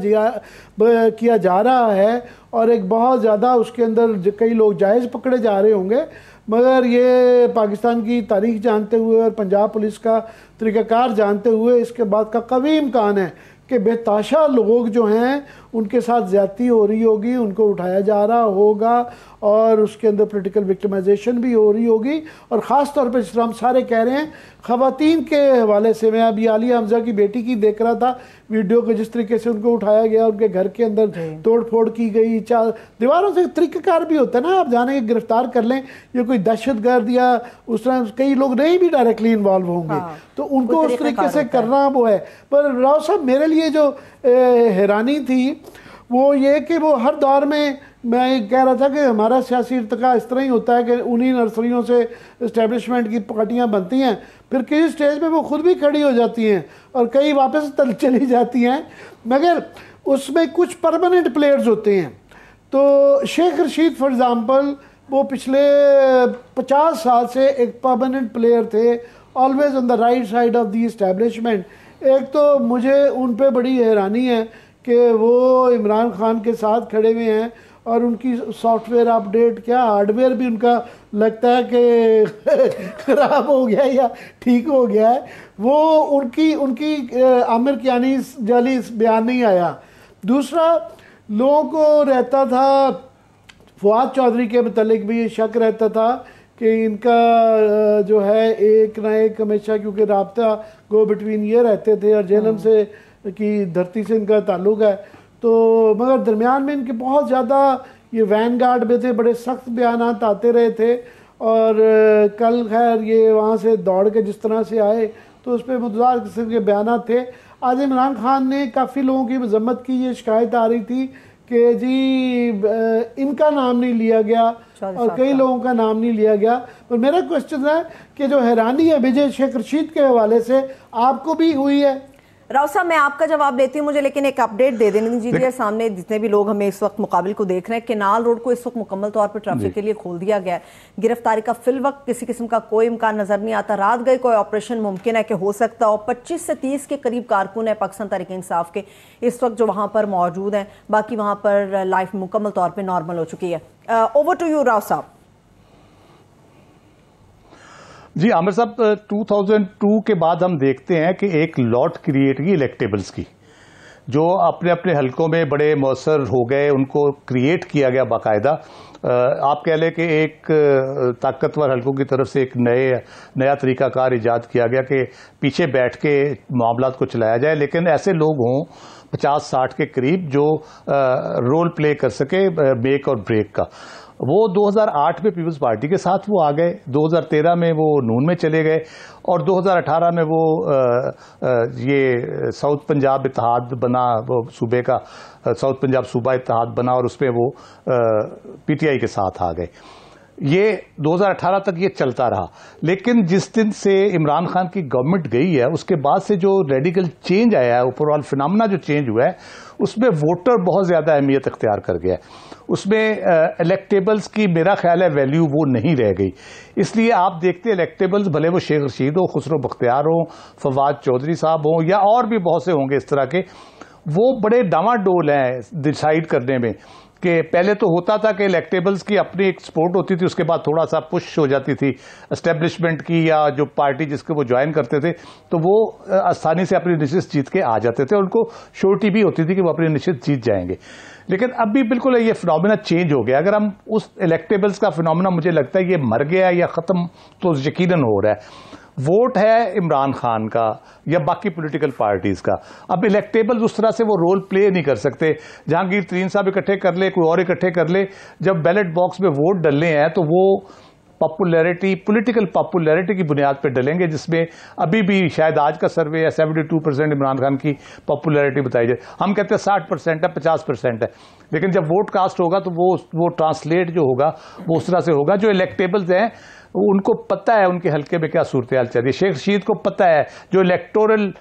जा रहा है, और एक बहुत ज़्यादा उसके अंदर कई लोग जायज़ पकड़े जा रहे होंगे, मगर ये पाकिस्तान की तारीख जानते हुए और पंजाब पुलिस का तरीक़ाकार जानते हुए इसके बाद का कवी इम्कान है कि बेताशा लोग जो हैं उनके साथ ज्यादती हो रही होगी, उनको उठाया जा रहा होगा और उसके अंदर पोलिटिकल विक्टिमाइजेशन भी हो रही होगी। और ख़ास तौर पर जिस तरह हम सारे कह रहे हैं ख़वातीन के हवाले से, मैं अभी आलिया हमजा की बेटी की देख रहा था वीडियो को, जिस तरीके से उनको उठाया गया, उनके घर के अंदर तोड़ फोड़ की गई, दीवारों से तरीक़ाकार भी होता है ना, आप जाने के गिरफ्तार कर लें, ये कोई दहशतगर्द या उस तरह कई लोग नहीं भी डायरेक्टली इन्वॉल्व होंगे, तो उनको उस तरीके से करना वो है। पर राव साहब मेरे लिए जो हैरानी थी वो ये कि वो हर दौर में मैं कह रहा था कि हमारा सियासी इर्तिका इस तरह ही होता है कि उन्हीं नर्सरियों से इस्टेब्लिशमेंट की पार्टियां बनती हैं, फिर किसी स्टेज पे वो खुद भी खड़ी हो जाती हैं और कई वापस चली जाती हैं, मगर उसमें कुछ परमानेंट प्लेयर्स होते हैं। तो शेख रशीद फॉर एग्ज़ाम्पल वो पिछले 50 साल से एक परमानेंट प्लेयर थे, always on the right side of the establishment. एक तो मुझे उन पे बड़ी हैरानी है कि वो इमरान खान के साथ खड़े हुए हैं और उनकी सॉफ्टवेयर अपडेट क्या हार्डवेयर भी उनका लगता है कि ख़राब हो गया या ठीक हो गया है। वो उनकी आमिर कियानी जाली बयान नहीं आया। दूसरा, लोगों को रहता था फवाद चौधरी के मतलब भी ये शक रहता था कि इनका जो है एक ना एक हमेशा, क्योंकि राब्ता गो बिटवीन ये रहते थे और जेलम से की धरती से इनका ताल्लुक है, तो मगर दरमियान में इनके बहुत ज़्यादा ये वैन गार्ड में थे, बड़े सख्त बयान आते रहे थे। और कल खैर ये वहाँ से दौड़ के जिस तरह से आए तो उस पर मुतज़ाद किस्म के बयान थे। आज इमरान खान ने काफ़ी लोगों की मजम्मत की, ये शिकायत आ रही थी कि जी इनका नाम नहीं लिया गया और कई लोगों का नाम नहीं लिया गया। पर मेरा क्वेश्चन है कि जो हैरानी है विजय शेख रशीद के हवाले से आपको भी हुई है? राव साहब मैं आपका जवाब देती हूँ, मुझे लेकिन एक अपडेट दे देने दीजिए। सामने जितने भी लोग हमें इस वक्त मुकाबिल को देख रहे हैं, केनाल रोड को इस वक्त मुकम्मल तौर पर ट्रैफिक के लिए खोल दिया गया है। गिरफ्तारी का फिल वक्त किसी किस्म का कोई इम्कान नजर नहीं आता। रात गए कोई ऑपरेशन मुमकिन है कि हो सकता हो। 25 से 30 के करीब कारकुन है पाकिस्तान तहरीक इंसाफ के इस वक्त जो वहां पर मौजूद हैं, बाकी वहां पर लाइफ मुकम्मल तौर पर नॉर्मल हो चुकी है। ओवर टू यू राव साहब। जी आमिर साहब, 2002 के बाद हम देखते हैं कि एक लॉट क्रिएट की इलेक्टेबल्स की, जो अपने अपने हलकों में बड़े मौसर हो गए, उनको क्रिएट किया गया बाकायदा। आप कह लें कि एक ताकतवर हलकों की तरफ से एक नया तरीकाकार ईजाद किया गया कि पीछे बैठ के मामलात को चलाया जाए, लेकिन ऐसे लोग हों 50-60 के करीब जो रोल प्ले कर सके मेक और ब्रेक का। वो 2008 में पीपल्स पार्टी के साथ वो आ गए, 2013 में वो नून में चले गए और 2018 में वो ये साउथ पंजाब इत्तेहाद बना, वो सूबे का साउथ पंजाब सूबा इत्तेहाद बना और उसमें वो पीटीआई के साथ आ गए। ये 2018 तक ये चलता रहा, लेकिन जिस दिन से इमरान खान की गवर्नमेंट गई है उसके बाद से जो रेडिकल चेंज आया है, ओवरऑल फिनोमेना जो चेंज हुआ है, उसमें वोटर बहुत ज़्यादा अहमियत इख्तियार कर गया है। उसमें इलेक्टेबल्स की मेरा ख्याल है वैल्यू वो नहीं रह गई। इसलिए आप देखते इलेक्टेबल्स, भले वो शेख रशीद हो, खुसरो बख्तियार हो, फवाद चौधरी साहब हो या और भी बहुत से होंगे इस तरह के, वो बड़े डामाडोल हैं डिसाइड करने में। कि पहले तो होता था कि इलेक्टेबल्स की अपनी एक सपोर्ट होती थी, उसके बाद थोड़ा सा पुश हो जाती थी एस्टेब्लिशमेंट की या जो पार्टी जिसको वो ज्वाइन करते थे, तो वो आसानी से अपनी निश्चित जीत के आ जाते थे। उनको श्योरिटी भी होती थी कि वो अपनी निश्चित जीत जाएंगे। लेकिन अब भी बिल्कुल ये फिनोमेना चेंज हो गया। अगर हम उस इलेक्टेबल्स का फिनोमेना, मुझे लगता है ये मर गया या ख़त्म तो यकीनन हो रहा है। वोट है इमरान खान का या बाकी पॉलिटिकल पार्टीज का। अब इलेक्टेबल्स उस तरह से वो रोल प्ले नहीं कर सकते। जहांगीर तरीन साहब इकट्ठे कर ले, कोई और इकट्ठे कर ले, जब बैलेट बॉक्स में वोट डलने हैं तो वो पॉपुलैरिटी, पॉलिटिकल पॉपुलैरिटी की बुनियाद पर डलेंगे, जिसमें अभी भी शायद आज का सर्वे है 72% इमरान खान की पॉपुलैरिटी बताई जाए। हम कहते हैं 60% है, 50% है, लेकिन जब वोट कास्ट होगा तो वो ट्रांसलेट जो होगा वो उस तरह से होगा। जो इलेक्टेबल्स हैं उनको पता है उनके हल्के में क्या सूरत हाल चल रही है। शेख रशीद को पता है, जो इलेक्टोरल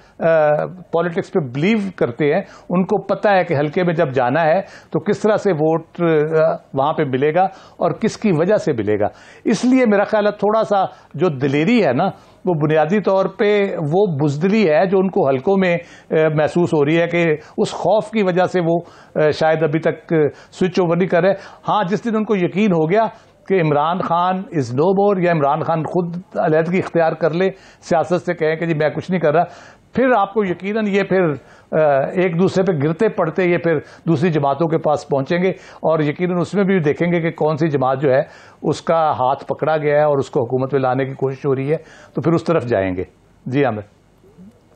पॉलिटिक्स पे बिलीव करते हैं उनको पता है कि हल्के में जब जाना है तो किस तरह से वोट वहां पे मिलेगा और किसकी वजह से मिलेगा। इसलिए मेरा ख्याल है थोड़ा सा जो दिलेरी है ना, वो बुनियादी तौर पे वो बुज़दिली है जो उनको हल्कों में महसूस हो रही है कि उस खौफ की वजह से वो शायद अभी तक स्विच ओवर नहीं कर रहे। हाँ, जिस दिन उनको यकीन हो गया कि इमरान खान इज़ नो मोर, या इमरान खान खुद अलहदगी इख्तियार कर ले, सियासत से कहें कि जी मैं कुछ नहीं कर रहा, फिर आपको यकीनन ये फिर एक दूसरे पे गिरते पड़ते ये फिर दूसरी जमातों के पास पहुंचेंगे और यकीनन उसमें भी देखेंगे कि कौन सी जमात जो है उसका हाथ पकड़ा गया है और उसको हुकूमत में लाने की कोशिश हो रही है, तो फिर उस तरफ जाएंगे। जी आमिर।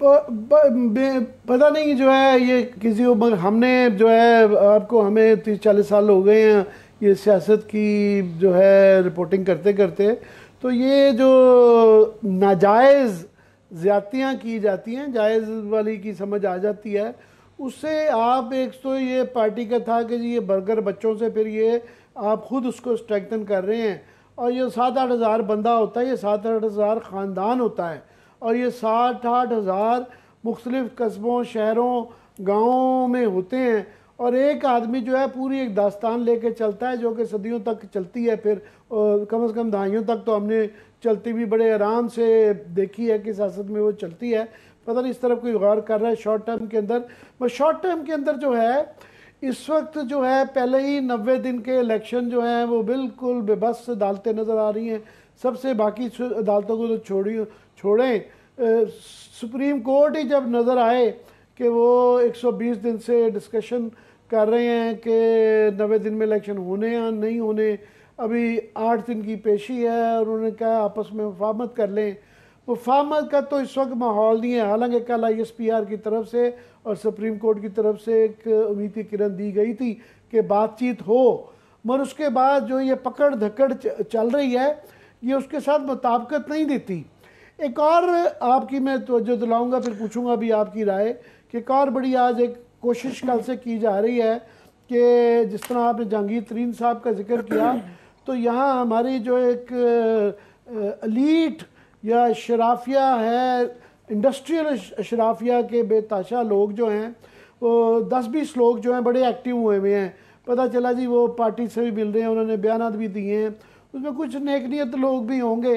पता नहीं जो है ये किसी को, हमने जो है आपको, हमें 30-40 साल हो गए हैं ये सियासत की जो है रिपोर्टिंग करते करते, तो ये जो नाजायज़ ज़्यादतियाँ की जाती हैं, जायज़ वाली की समझ आ जाती है, उससे आप एक तो ये पार्टी का था कि जी ये बर्गर बच्चों से, फिर ये आप ख़ुद उसको स्ट्रेंथन कर रहे हैं, और ये 7-8 हज़ार बंदा होता है, ये 7-8 हज़ार ख़ानदान होता है, और ये 7-8 हज़ार मुख्तलिफ़ कस्बों, शहरों, गाँवों में होते हैं, और एक आदमी जो है पूरी एक दास्तान लेके चलता है जो कि सदियों तक चलती है, फिर कम से कम दहाइयों तक तो हमने चलती भी बड़े आराम से देखी है कि सियासत में वो चलती है। पता नहीं इस तरफ कोई गौर कर रहा है शॉर्ट टर्म के अंदर। बस शॉर्ट टर्म के अंदर जो है इस वक्त जो है पहले ही 90 दिन के इलेक्शन जो हैं वो बिल्कुल बेबस अदालतें नज़र आ रही हैं सबसे, बाकी अदालतों को तो छोड़ें, सुप्रीम कोर्ट ही जब नज़र आए कि वो 120 दिन से डिस्कशन कर रहे हैं कि 90 दिन में इलेक्शन होने या नहीं होने, अभी 8 दिन की पेशी है और उन्होंने कहा आपस में मुफाहमत कर लें। मुफाहमत का तो इस वक्त माहौल नहीं है, हालांकि कल ISPR की तरफ से और सुप्रीम कोर्ट की तरफ से एक उम्मीद की किरण दी गई थी कि बातचीत हो, मगर उसके बाद जो ये पकड़ धकड़ चल रही है ये उसके साथ मुताबिकत नहीं देती। एक और आपकी मैं तवज्जो दिलाऊंगा, फिर पूछूंगा भी आपकी राय कि एक और बड़ी आज एक कोशिश कल से की जा रही है कि जिस तरह आपने जहांगीर तरीन साहब का जिक्र किया, तो यहाँ हमारी जो एक एलीट या शराफिया है, इंडस्ट्रियल शराफिया के बेताशा लोग जो हैं वो 10-20 लोग जो हैं बड़े एक्टिव हुए हुए हैं। पता चला जी वो पार्टी से भी मिल रहे हैं, उन्होंने बयानात भी दिए हैं, उसमें कुछ नेक नियत लोग भी होंगे,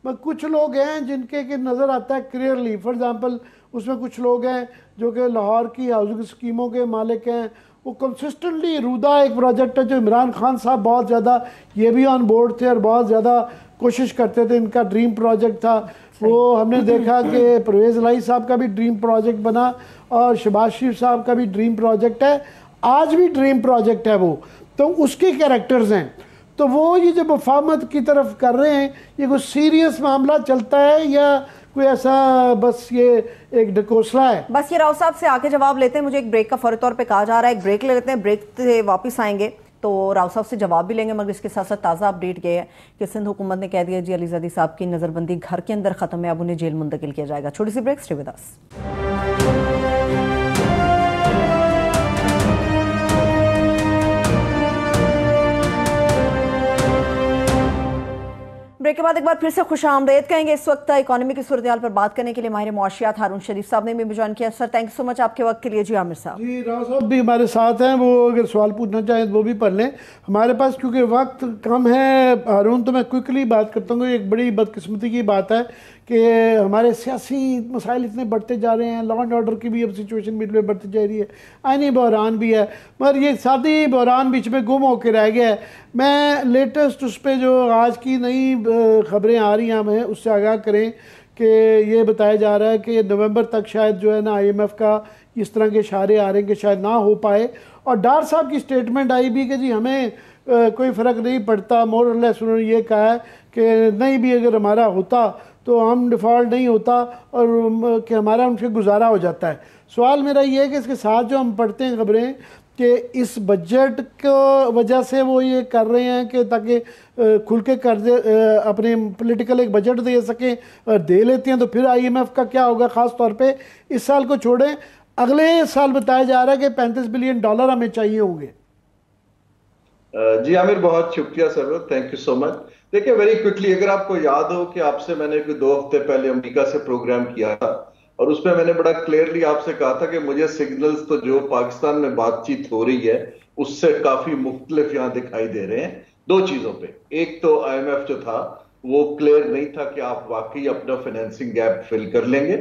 मगर कुछ लोग हैं जिनके कि नज़र आता है क्लियरली। फॉर एग्ज़ाम्पल उसमें कुछ लोग हैं जो कि लाहौर की हाउसिंग स्कीमों के मालिक हैं, वो कंसिस्टेंटली रूदा एक प्रोजेक्ट है जो इमरान खान साहब बहुत ज़्यादा ये भी ऑन बोर्ड थे और बहुत ज़्यादा कोशिश करते थे, इनका ड्रीम प्रोजेक्ट था वो। हमने देखा कि परवेज़ इलाही साहब का भी ड्रीम प्रोजेक्ट बना और शहबाज शरीफ साहब का भी ड्रीम प्रोजेक्ट है, आज भी ड्रीम प्रोजेक्ट है वो, तो उसके कैरेक्टर्स हैं। तो वो ये जब मुफाहमत की तरफ कर रहे हैं, ये कोई सीरियस मामला चलता है या कोई ऐसा बस ये एक ढकोसला है? बस ये राव साहब से आके जवाब लेते हैं, मुझे एक ब्रेक का फौरी तौर पे कहा जा रहा है, एक ब्रेक ले लेते हैं, ब्रेक से वापस आएंगे तो राव साहब से जवाब भी लेंगे, मगर इसके साथ साथ ताज़ा अपडेट ये है कि सिंध हुकूमत ने कह दिया जी अलीज़ादी साहब की नज़रबंदी घर के अंदर ख़त्म है, अब उन्हें जेल मुंतकिल किया जाएगा। छोटी सी break, stay with us. Break के बाद एक बार फिर से खुश आमदेद कहेंगे। इस वक्त इकोनॉमी की सूरत पर बात करने के लिए माहिर मुआशियात हारून शरीफ साहब ने भी ज्वाइन किया। Sir thank you so much आपके वक्त के लिए। जी आमिर साहब। जी राव साहब भी हमारे साथ हैं, वो अगर सवाल पूछना चाहें तो वो भी पढ़ लें हमारे पास, क्योंकि वक्त कम है हारून, तो मैं क्विकली बात करता हूँ। एक बड़ी बदकिस्मती की बात है कि हमारे सियासी मसाइल इतने बढ़ते जा रहे हैं, लॉ एंड ऑर्डर की भी अब सिचुएशन बीच में बढ़ती जा रही है, आईनी बहरान भी है, मगर ये सादी बहरान बीच में गुम होकर रह गया है। मैं लेटेस्ट उस पर जो आज की नई खबरें आ रही हैं हमें उससे आगाह करें कि ये बताया जा रहा है कि नवंबर तक शायद जो है ना IMF का इस तरह के इशारे आ रहे हैं कि शायद ना हो पाए, और डार साहब की स्टेटमेंट आई भी कि जी हमें कोई फ़र्क नहीं पड़ता, मोर और लेस उन्होंने ये कहा है कि नहीं भी अगर हमारा होता तो हम डिफ़ॉल्ट नहीं होता और कि हमारा उनसे गुजारा हो जाता है। सवाल मेरा ये है कि इसके साथ जो हम पढ़ते हैं खबरें कि इस बजट को वजह से वो ये कर रहे हैं कि ताकि खुल के कर्जे अपने पॉलिटिकल एक बजट दे सकें, और दे लेते हैं तो फिर IMF का क्या होगा, ख़ास तौर पे इस साल को छोड़ें अगले साल बताया जा रहा है कि $35 बिलियन हमें चाहिए होंगे। जी आमिर, बहुत शुक्रिया sir, thank you so much. देखिए वेरी क्विकली, अगर आपको याद हो कि आपसे मैंने 2 हफ्ते पहले अमेरिका से प्रोग्राम किया था और उसमें मैंने बड़ा क्लियरली आपसे कहा था कि मुझे सिग्नल्स तो जो पाकिस्तान में बातचीत हो रही है उससे काफी मुख्तलिफ यहाँ दिखाई दे रहे हैं 2 चीजों पे। एक तो IMF जो था वो क्लियर नहीं था कि आप वाकई अपना फाइनेंसिंग गैप फिल कर लेंगे,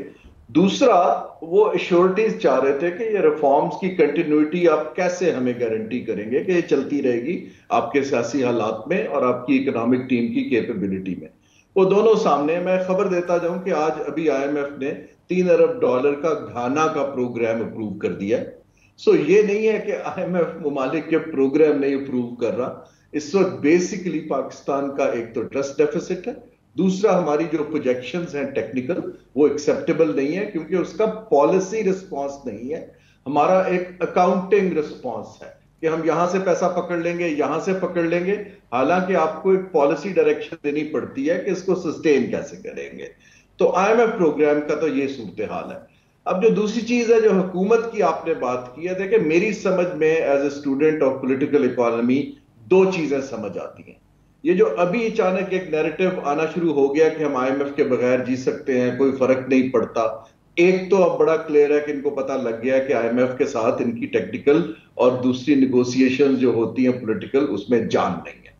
दूसरा वो एश्योरिटीज चाह रहे थे कि ये रिफॉर्म्स की कंटिन्यूटी आप कैसे हमें गारंटी करेंगे कि ये चलती रहेगी आपके सियासी हालात में और आपकी इकोनॉमिक टीम की कैपेबिलिटी में। वो दोनों सामने। मैं खबर देता जाऊं कि आज अभी IMF ने $3 अरब का घाना का प्रोग्राम अप्रूव कर दिया है। सो ये नहीं है कि IMF ममालिक के प्रोग्राम नहीं अप्रूव कर रहा। इस वक्त बेसिकली पाकिस्तान का एक तो ट्रस्ट डेफिसिट है, दूसरा हमारी जो प्रोजेक्शंस हैं टेक्निकल वो एक्सेप्टेबल नहीं है, क्योंकि उसका पॉलिसी रिस्पांस नहीं है, हमारा एक अकाउंटिंग रिस्पांस है कि हम यहां से पैसा पकड़ लेंगे, यहां से पकड़ लेंगे, हालांकि आपको एक पॉलिसी डायरेक्शन देनी पड़ती है कि इसको सस्टेन कैसे करेंगे। तो IMF प्रोग्राम का तो ये सूरत हाल है। अब जो दूसरी चीज है, जो हुकूमत की आपने बात की है, देखिए मेरी समझ में as a student of political economy दो चीजें समझ आती हैं। ये जो अभी अचानक एक नैरेटिव आना शुरू हो गया कि हम IMF के बगैर जी सकते हैं, कोई फर्क नहीं पड़ता। एक तो अब बड़ा क्लियर है कि इनको पता लग गया कि IMF के साथ इनकी टेक्निकल और दूसरी निगोशिएशन जो होती हैं पॉलिटिकल, उसमें जान नहीं है।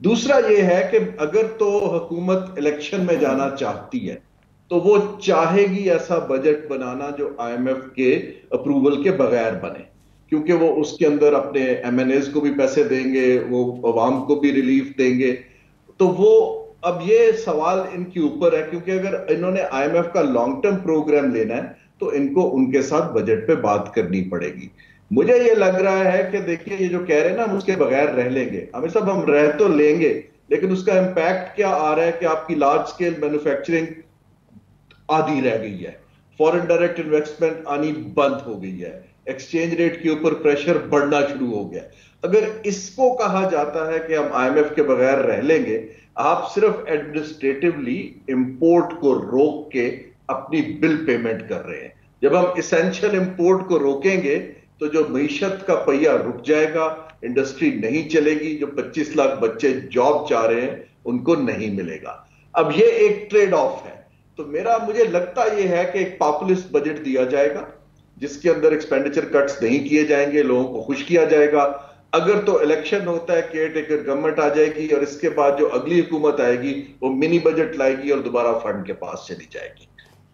दूसरा ये है कि अगर तो हुकूमत इलेक्शन में जाना चाहती है तो वो चाहेगी ऐसा बजट बनाना जो IMF के अप्रूवल के बगैर बने, क्योंकि वो उसके अंदर अपने MNAs को भी पैसे देंगे, वो अवाम को भी रिलीफ देंगे। तो वो अब ये सवाल इनके ऊपर है, क्योंकि अगर इन्होंने IMF का लॉन्ग टर्म प्रोग्राम लेना है तो इनको उनके साथ बजट पे बात करनी पड़ेगी। मुझे ये लग रहा है कि देखिए ये जो कह रहे हैं ना हम उसके बगैर रह लेंगे, हमें सब हम रह तो लेंगे, लेकिन उसका इंपैक्ट क्या आ रहा है कि आपकी लार्ज स्केल मैन्युफैक्चरिंग आधी रह गई है, फॉरेन डायरेक्ट इन्वेस्टमेंट आनी बंद हो गई है, एक्सचेंज रेट के ऊपर प्रेशर बढ़ना शुरू हो गया। अगर इसको कहा जाता है कि हम IMF के बगैर रह लेंगे, आप सिर्फ एडमिनिस्ट्रेटिवली इंपोर्ट को रोक के अपनी बिल पेमेंट कर रहे हैं। जब हम इसेंशियल इंपोर्ट को रोकेंगे तो जो मईशत का पहिया रुक जाएगा, इंडस्ट्री नहीं चलेगी, जो 25 लाख बच्चे जॉब चाह रहे हैं उनको नहीं मिलेगा। अब ये एक ट्रेड ऑफ है। तो मुझे लगता यह है कि एक पॉपुलिस्ट बजट दिया जाएगा जिसके अंदर एक्सपेंडिचर कट्स नहीं किए जाएंगे, लोगों को खुश किया जाएगा। अगर तो इलेक्शन होता है, केयर टेकर गवर्नमेंट आ जाएगी और इसके बाद जो अगली हुकूमत आएगी वो मिनी बजट लाएगी और दोबारा फंड के पास चली जाएगी।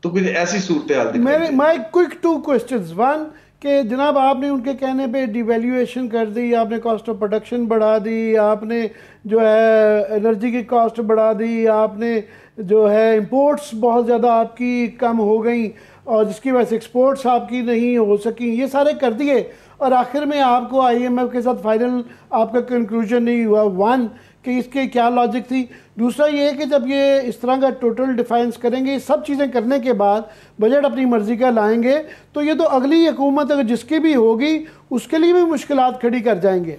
तो कुछ ऐसी सूरत हाल मेरे माय क्विक 2 क्वेश्चंस। वन कि जनाब आपने उनके कहने पे डिवैल्यूएशन कर दी, आपने कॉस्ट ऑफ प्रोडक्शन बढ़ा दी, आपने जो है एनर्जी की कॉस्ट बढ़ा दी, आपने जो है इंपोर्ट्स बहुत ज़्यादा आपकी कम हो गई और जिसकी वजह से एक्सपोर्ट्स आपकी नहीं हो सकी, ये सारे कर दिए और आखिर में आपको IMF के साथ फाइनल आपका कंक्लूजन नहीं हुआ। वन कि इसके क्या लॉजिक थी। दूसरा ये है कि जब ये इस तरह का टोटल डिफाइंस करेंगे, सब चीज़ें करने के बाद बजट अपनी मर्जी का लाएंगे तो ये तो अगली हुकूमत अगर जिसकी भी होगी उसके लिए भी मुश्किलात खड़ी कर जाएंगे।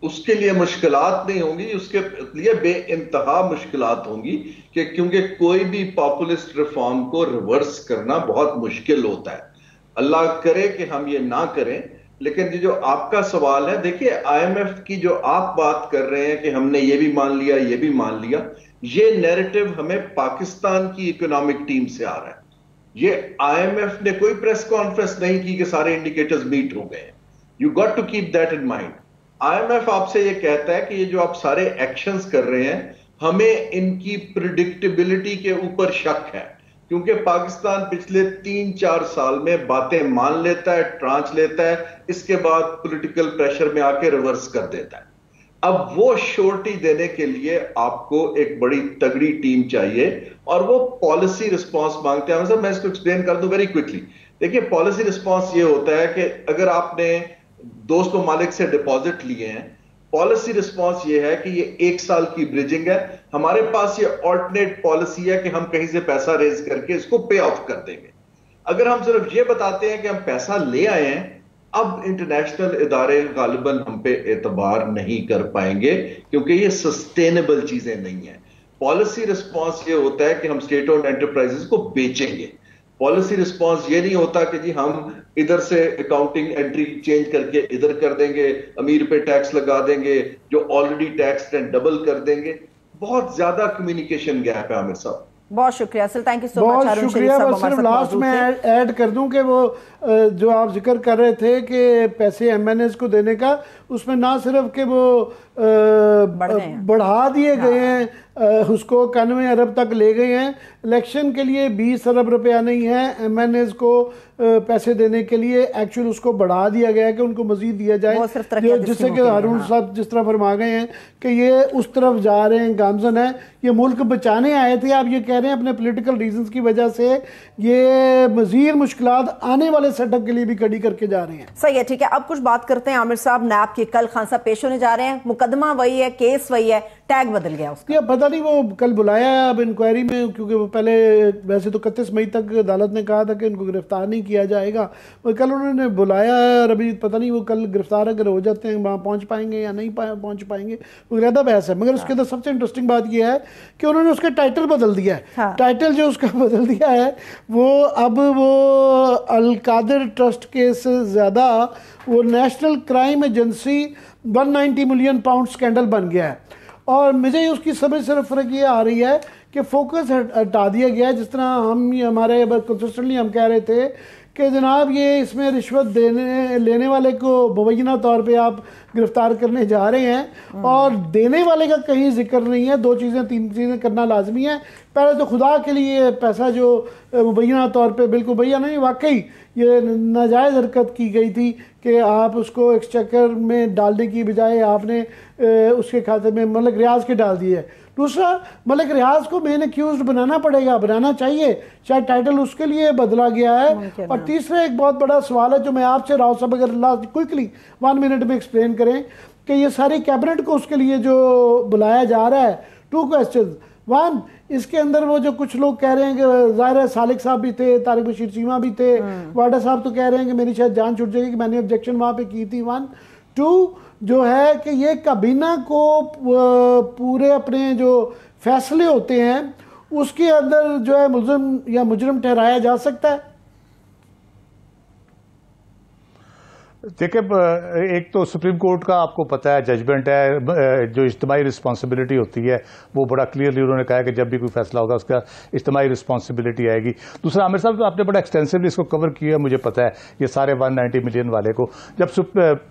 उसके लिए मुश्किलात नहीं होंगी, उसके लिए बेइंतहा मुश्किलात होंगी कि क्योंकि कोई भी पॉपुलिस्ट रिफॉर्म को रिवर्स करना बहुत मुश्किल होता है। अल्लाह करे कि हम ये ना करें। लेकिन जो आपका सवाल है, देखिए IMF की जो आप बात कर रहे हैं कि हमने ये भी मान लिया ये भी मान लिया, ये नैरेटिव हमें पाकिस्तान की इकोनॉमिक टीम से आ रहा है। ये IMF ने कोई प्रेस कॉन्फ्रेंस नहीं की कि सारे इंडिकेटर्स मीट हो गए। You got to keep that in mind. IMF आपसे ये कहता है कि ये जो आप सारे एक्शंस कर रहे हैं, हमें इनकी प्रिडिक्टेबिलिटी के ऊपर शक है, क्योंकि पाकिस्तान पिछले 3-4 साल में बातें मान लेता है, ट्रांच लेता है, इसके बाद पॉलिटिकल प्रेशर में आके रिवर्स कर देता है। अब वो श्योरिटी देने के लिए आपको एक बड़ी तगड़ी टीम चाहिए और वो पॉलिसी रिस्पांस मांगते हैं। मैं इसको एक्सप्लेन कर दूं वेरी क्विकली। देखिए पॉलिसी रिस्पांस ये होता है कि अगर आपने दोस्त ममालिक से डिपॉजिट लिए हैं, पॉलिसी रिस्पांस ये है कि ये 1 साल की ब्रिजिंग है, हमारे पास ये ऑल्टरनेट पॉलिसी है कि हम कहीं से पैसा रेज करके इसको पे ऑफ कर देंगे। अगर हम सिर्फ ये बताते हैं कि हम पैसा ले आए हैं, अब इंटरनेशनल इदारे गालिबन हम पे एतबार नहीं कर पाएंगे, क्योंकि ये सस्टेनेबल चीजें नहीं है। पॉलिसी रिस्पांस ये होता है कि हम स्टेट ओन्ड एंटरप्राइजेस को बेचेंगे। पॉलिसी रिस्पांस ये नहीं होता कि जी हम इधर से अकाउंटिंग एंट्री चेंज करके इधर कर देंगे, अमीर पे टैक्स लगा देंगे, जो ऑलरेडी टैक्स डबल कर देंगे। बहुत ज्यादा कम्युनिकेशन गैप है आमिर साहब। बहुत शुक्रिया असल, थैंक यू सो मच। बहुत शुक्रिया। बस सिर्फ लास्ट में ऐड कर दूं कि वो जो आप जिक्र कर रहे थे कि पैसे MNAs को देने का, उसमें ना सिर्फ कि वो बढ़ा दिए गए हैं, उसको 91 अरब तक ले गए हैं। इलेक्शन के लिए 20 अरब रुपया नहीं है MNAs को पैसे देने के लिए, एक्चुअल उसको बढ़ा दिया गया है कि उनको मजीद दिया जाए, जिससे कि हारून साहब जिस तरह फरमा गए हैं कि ये उस तरफ जा रहे हैं, गामजन है, ये मुल्क बचाने आए थे, आप ये कह रहे हैं अपने पॉलिटिकल रीजंस की वजह से ये मजीद मुश्किलात आने वाले सेटअप के लिए भी खड़ी करके जा रहे हैं। सही है, ठीक है। अब कुछ बात करते हैं आमिर साहब, नैब के कल खान साहब पेश होने जा रहे हैं, मुकदमा वही है, केस वही है, टैग बदल गया उसका। पता नहीं वो कल बुलाया है अब इंक्वायरी में, क्योंकि वो पहले वैसे तो 31 मई तक अदालत ने कहा था कि इनको गिरफ्तार नहीं किया जाएगा, और कल उन्होंने बुलाया है और अभी पता नहीं वो कल गिरफ्तार अगर हो जाते हैं वहाँ पहुँच पाएंगे या नहीं पहुँच पाएंगे, वो ज़्यादा बहस है। मगर उसके अंदर सबसे इंटरेस्टिंग बात यह है कि उन्होंने उसका टाइटल बदल दिया है। हाँ। टाइटल जो उसका बदल दिया है वो अब वो अल कादिर ट्रस्ट केस से ज़्यादा वो national crime agency 190 million pound scandal बन गया है। और मुझे उसकी समझ सिर्फ फ़र्क ये आ रही है कि फोकस हटा दिया गया है। जिस तरह हम हमारे कंसिस्टेंटली हम कह रहे थे कि जनाब ये इसमें रिश्वत लेने वाले को मुबैना तौर पे आप गिरफ्तार करने जा रहे हैं, और देने वाले का कहीं जिक्र नहीं है। 2 चीज़ें 3 चीज़ें करना लाजमी है। पहले तो खुदा के लिए पैसा जो मुबैना तौर पे बिल्कुल भैया नहीं, वाकई ये नाजायज़ हरकत की गई थी कि आप उसको एक्सचेकर में डालने की बजाय आपने उसके खाते में मलिक रियाज के डाल दिए। दूसरा, मलिक रियाज को मेन एक्यूज बनाना पड़ेगा, बनाना चाहिए, शायद टाइटल उसके लिए बदला गया है। और तीसरा एक बहुत बड़ा सवाल है जो मैं आपसे राव साहब अगर लास्ट क्विकली 1 मिनट में एक्सप्लेन करें कि ये सारी कैबिनेट को उसके लिए जो बुलाया जा रहा है, 2 क्वेश्चन। 1, इसके अंदर वो जो कुछ लोग कह रहे हैं कि ज़ाहिर है सालिक साहब भी थे, तारिक बशीर चीमा भी थे, वाडा साहब तो कह रहे हैं कि मेरी शायद जान छूट जाएगी कि मैंने ऑब्जेक्शन वहाँ पे की थी। 1, 2 जो है कि ये काबीना को पूरे अपने जो फैसले होते हैं उसके अंदर जो है मुल्ज़िम या मुजरिम ठहराया जा सकता है। देखिए, एक तो सुप्रीम कोर्ट का आपको पता है जजमेंट है, जो इज्तिमाई रिस्पॉन्सिबिलिटी होती है वो बड़ा क्लियरली उन्होंने कहा है कि जब भी कोई फैसला होगा उसका इज्तिमाई रिस्पॉन्सिबिलिटी आएगी। दूसरा, आमिर साहब तो आपने बड़ा एक्सटेंसिवली इसको कवर किया, मुझे पता है ये सारे 190 मिलियन वाले को। जब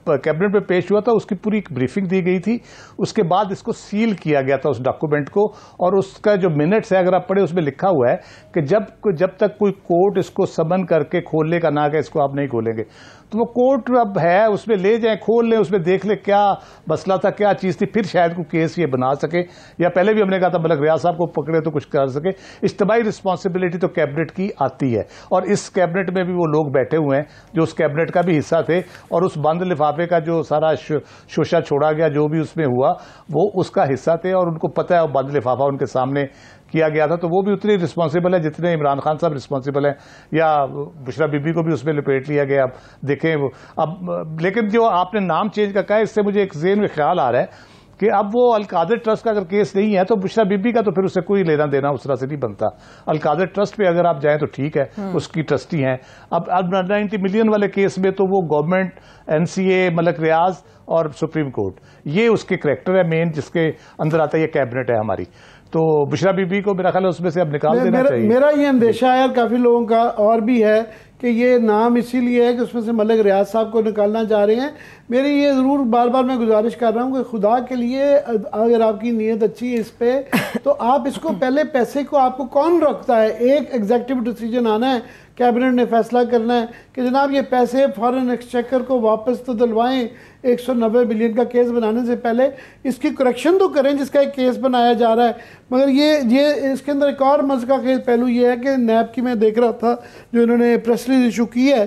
कैबिनेट में पेश हुआ था उसकी पूरी एक ब्रीफिंग दी गई थी, उसके बाद इसको सील किया गया था उस डॉक्यूमेंट को, और उसका जो मिनट्स है अगर आप पढ़े उसमें लिखा हुआ है कि जब तक कोई कोर्ट इसको समन करके खोलने का ना कहे इसको आप नहीं खोलेंगे। तो वो कोर्ट अब है, उसमें ले जाए, खोल लें, उसमें देख ले क्या मसला था, क्या चीज़ थी, फिर शायद कोई केस ये बना सके, या पहले भी हमने कहा था मलिक रियाज साहब को पकड़े तो कुछ कर सके। इज्तिमाई रिस्पॉन्सिबिलिटी तो कैबिनेट की आती है, और इस कैबिनेट में भी वो लोग बैठे हुए हैं जो उस कैबिनेट का भी हिस्सा थे, और उस बंद लिफाफे का जो सारा शोशा छोड़ा गया, जो भी उसमें हुआ वो उसका हिस्सा थे, और उनको पता है बंद लिफाफा उनके सामने किया गया था, तो वो भी उतनी रिस्पॉन्सिबल है जितने इमरान खान साहब रिस्पॉन्सिबल हैं, या बुशरा बीबी को भी उसमें लपेट लिया गया। अब देखें वो अब, लेकिन जो आपने नाम चेंज का कहा, इससे मुझे एक ज़हन में ख्याल आ रहा है कि अब वो अल कादिर ट्रस्ट का अगर केस नहीं है तो बुशरा बीबी का तो फिर उससे कोई लेना देना उस तरह से नहीं बनता। अल कादिर ट्रस्ट पे अगर आप जाएं तो ठीक है, उसकी ट्रस्टी हैं। अब 90 मिलियन वाले केस में तो वो गवर्नमेंट, NCA, मलिक रियाज और सुप्रीम कोर्ट, ये उसके करैक्टर है मेन, जिसके अंदर आता है ये कैबिनेट है हमारी। तो बुशरा बीबी को मेरा ख्याल है उसमें से अब निकाल देना चाहिए। मेरा ये अंदेशा है, काफ़ी लोगों का और भी है, कि ये नाम इसीलिए है कि उसमें से मलिक रियाज साहब को निकालना चाह रहे हैं। मेरी ये ज़रूर बार बार मैं गुजारिश कर रहा हूँ कि खुदा के लिए अगर आपकी नीयत अच्छी है इस पर, तो आप इसको पहले पैसे को आपको कौन रखता है, एक एग्जीक्यूटिव डिसीजन आना है, कैबिनेट ने फैसला करना है कि जनाब ये पैसे फॉरेन एक्सचेकर को वापस तो दिलवाएं। 190 बिलियन का केस बनाने से पहले इसकी करेक्शन तो करें जिसका एक केस बनाया जा रहा है। मगर ये इसके अंदर एक और मज़े का पहलू ये है कि नैब की मैं देख रहा था जो इन्होंने प्रेस रिलीज इशू की है,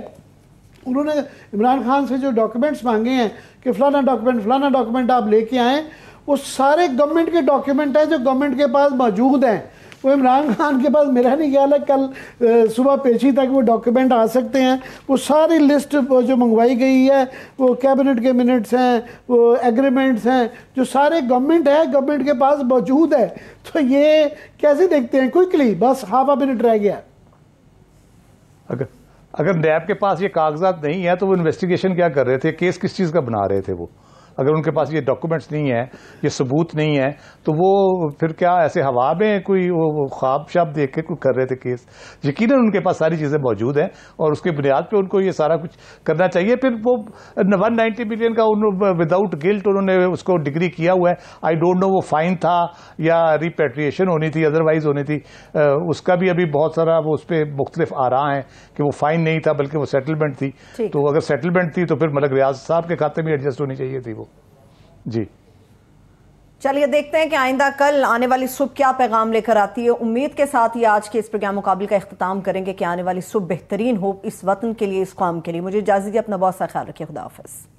उन्होंने इमरान खान से जो डॉक्यूमेंट्स मांगे हैं कि फलाना डॉक्यूमेंट आप लेके आएँ, वो सारे गवर्नमेंट के डॉक्यूमेंट हैं जो गवर्नमेंट के पास मौजूद हैं। वो इमरान खान के पास मेरा नहीं ख्याल है कल सुबह पेशी तक वो डॉक्यूमेंट आ सकते हैं। वो सारी लिस्ट जो मंगवाई गई है, वो कैबिनेट के मिनट्स हैं, वो एग्रीमेंट्स हैं, जो सारे गवर्नमेंट के पास मौजूद है। तो ये कैसे देखते हैं? क्विकली, बस हाफ a मिनट रह गया। अगर नैब के पास ये कागजात नहीं है तो वो इन्वेस्टिगेशन क्या कर रहे थे, केस किस चीज़ का बना रहे थे? वो अगर उनके पास ये डॉक्यूमेंट्स नहीं है, ये सबूत नहीं है, तो वो फिर क्या ऐसे हवा में कोई वो ख्वाब शाब देख के कोई कर रहे थे केस? यकीनन उनके पास सारी चीज़ें मौजूद हैं और उसकी बुनियाद पे उनको ये सारा कुछ करना चाहिए। फिर वो 190 मिलियन का विदाउट गिल्ट उन्होंने उसको डिग्री किया हुआ है। आई डोंट नो वो फाइन था या रिपेट्रिएशन होनी थी, अदरवाइज होनी थी, उसका भी अभी बहुत सारा वो उस पर मुख्तलिफ आ रहा है कि वो फाइन नहीं था बल्कि वो सेटलमेंट थी। तो अगर सेटलमेंट थी तो फिर मलिक रियाज साहब के खाते में एडजस्ट होनी चाहिए थी वो। जी चलिए देखते हैं कि आइंदा कल आने वाली सुबह क्या पैगाम लेकर आती है। उम्मीद के साथ ही आज के इस प्रोग्राम मुकाबले का इख्तिताम करेंगे कि आने वाली सुबह बेहतरीन हो इस वतन के लिए, इस कौम के लिए। मुझे इजाजत दीजिए, अपना बहुत सा ख्याल रखिए। खुदा हाफिज़।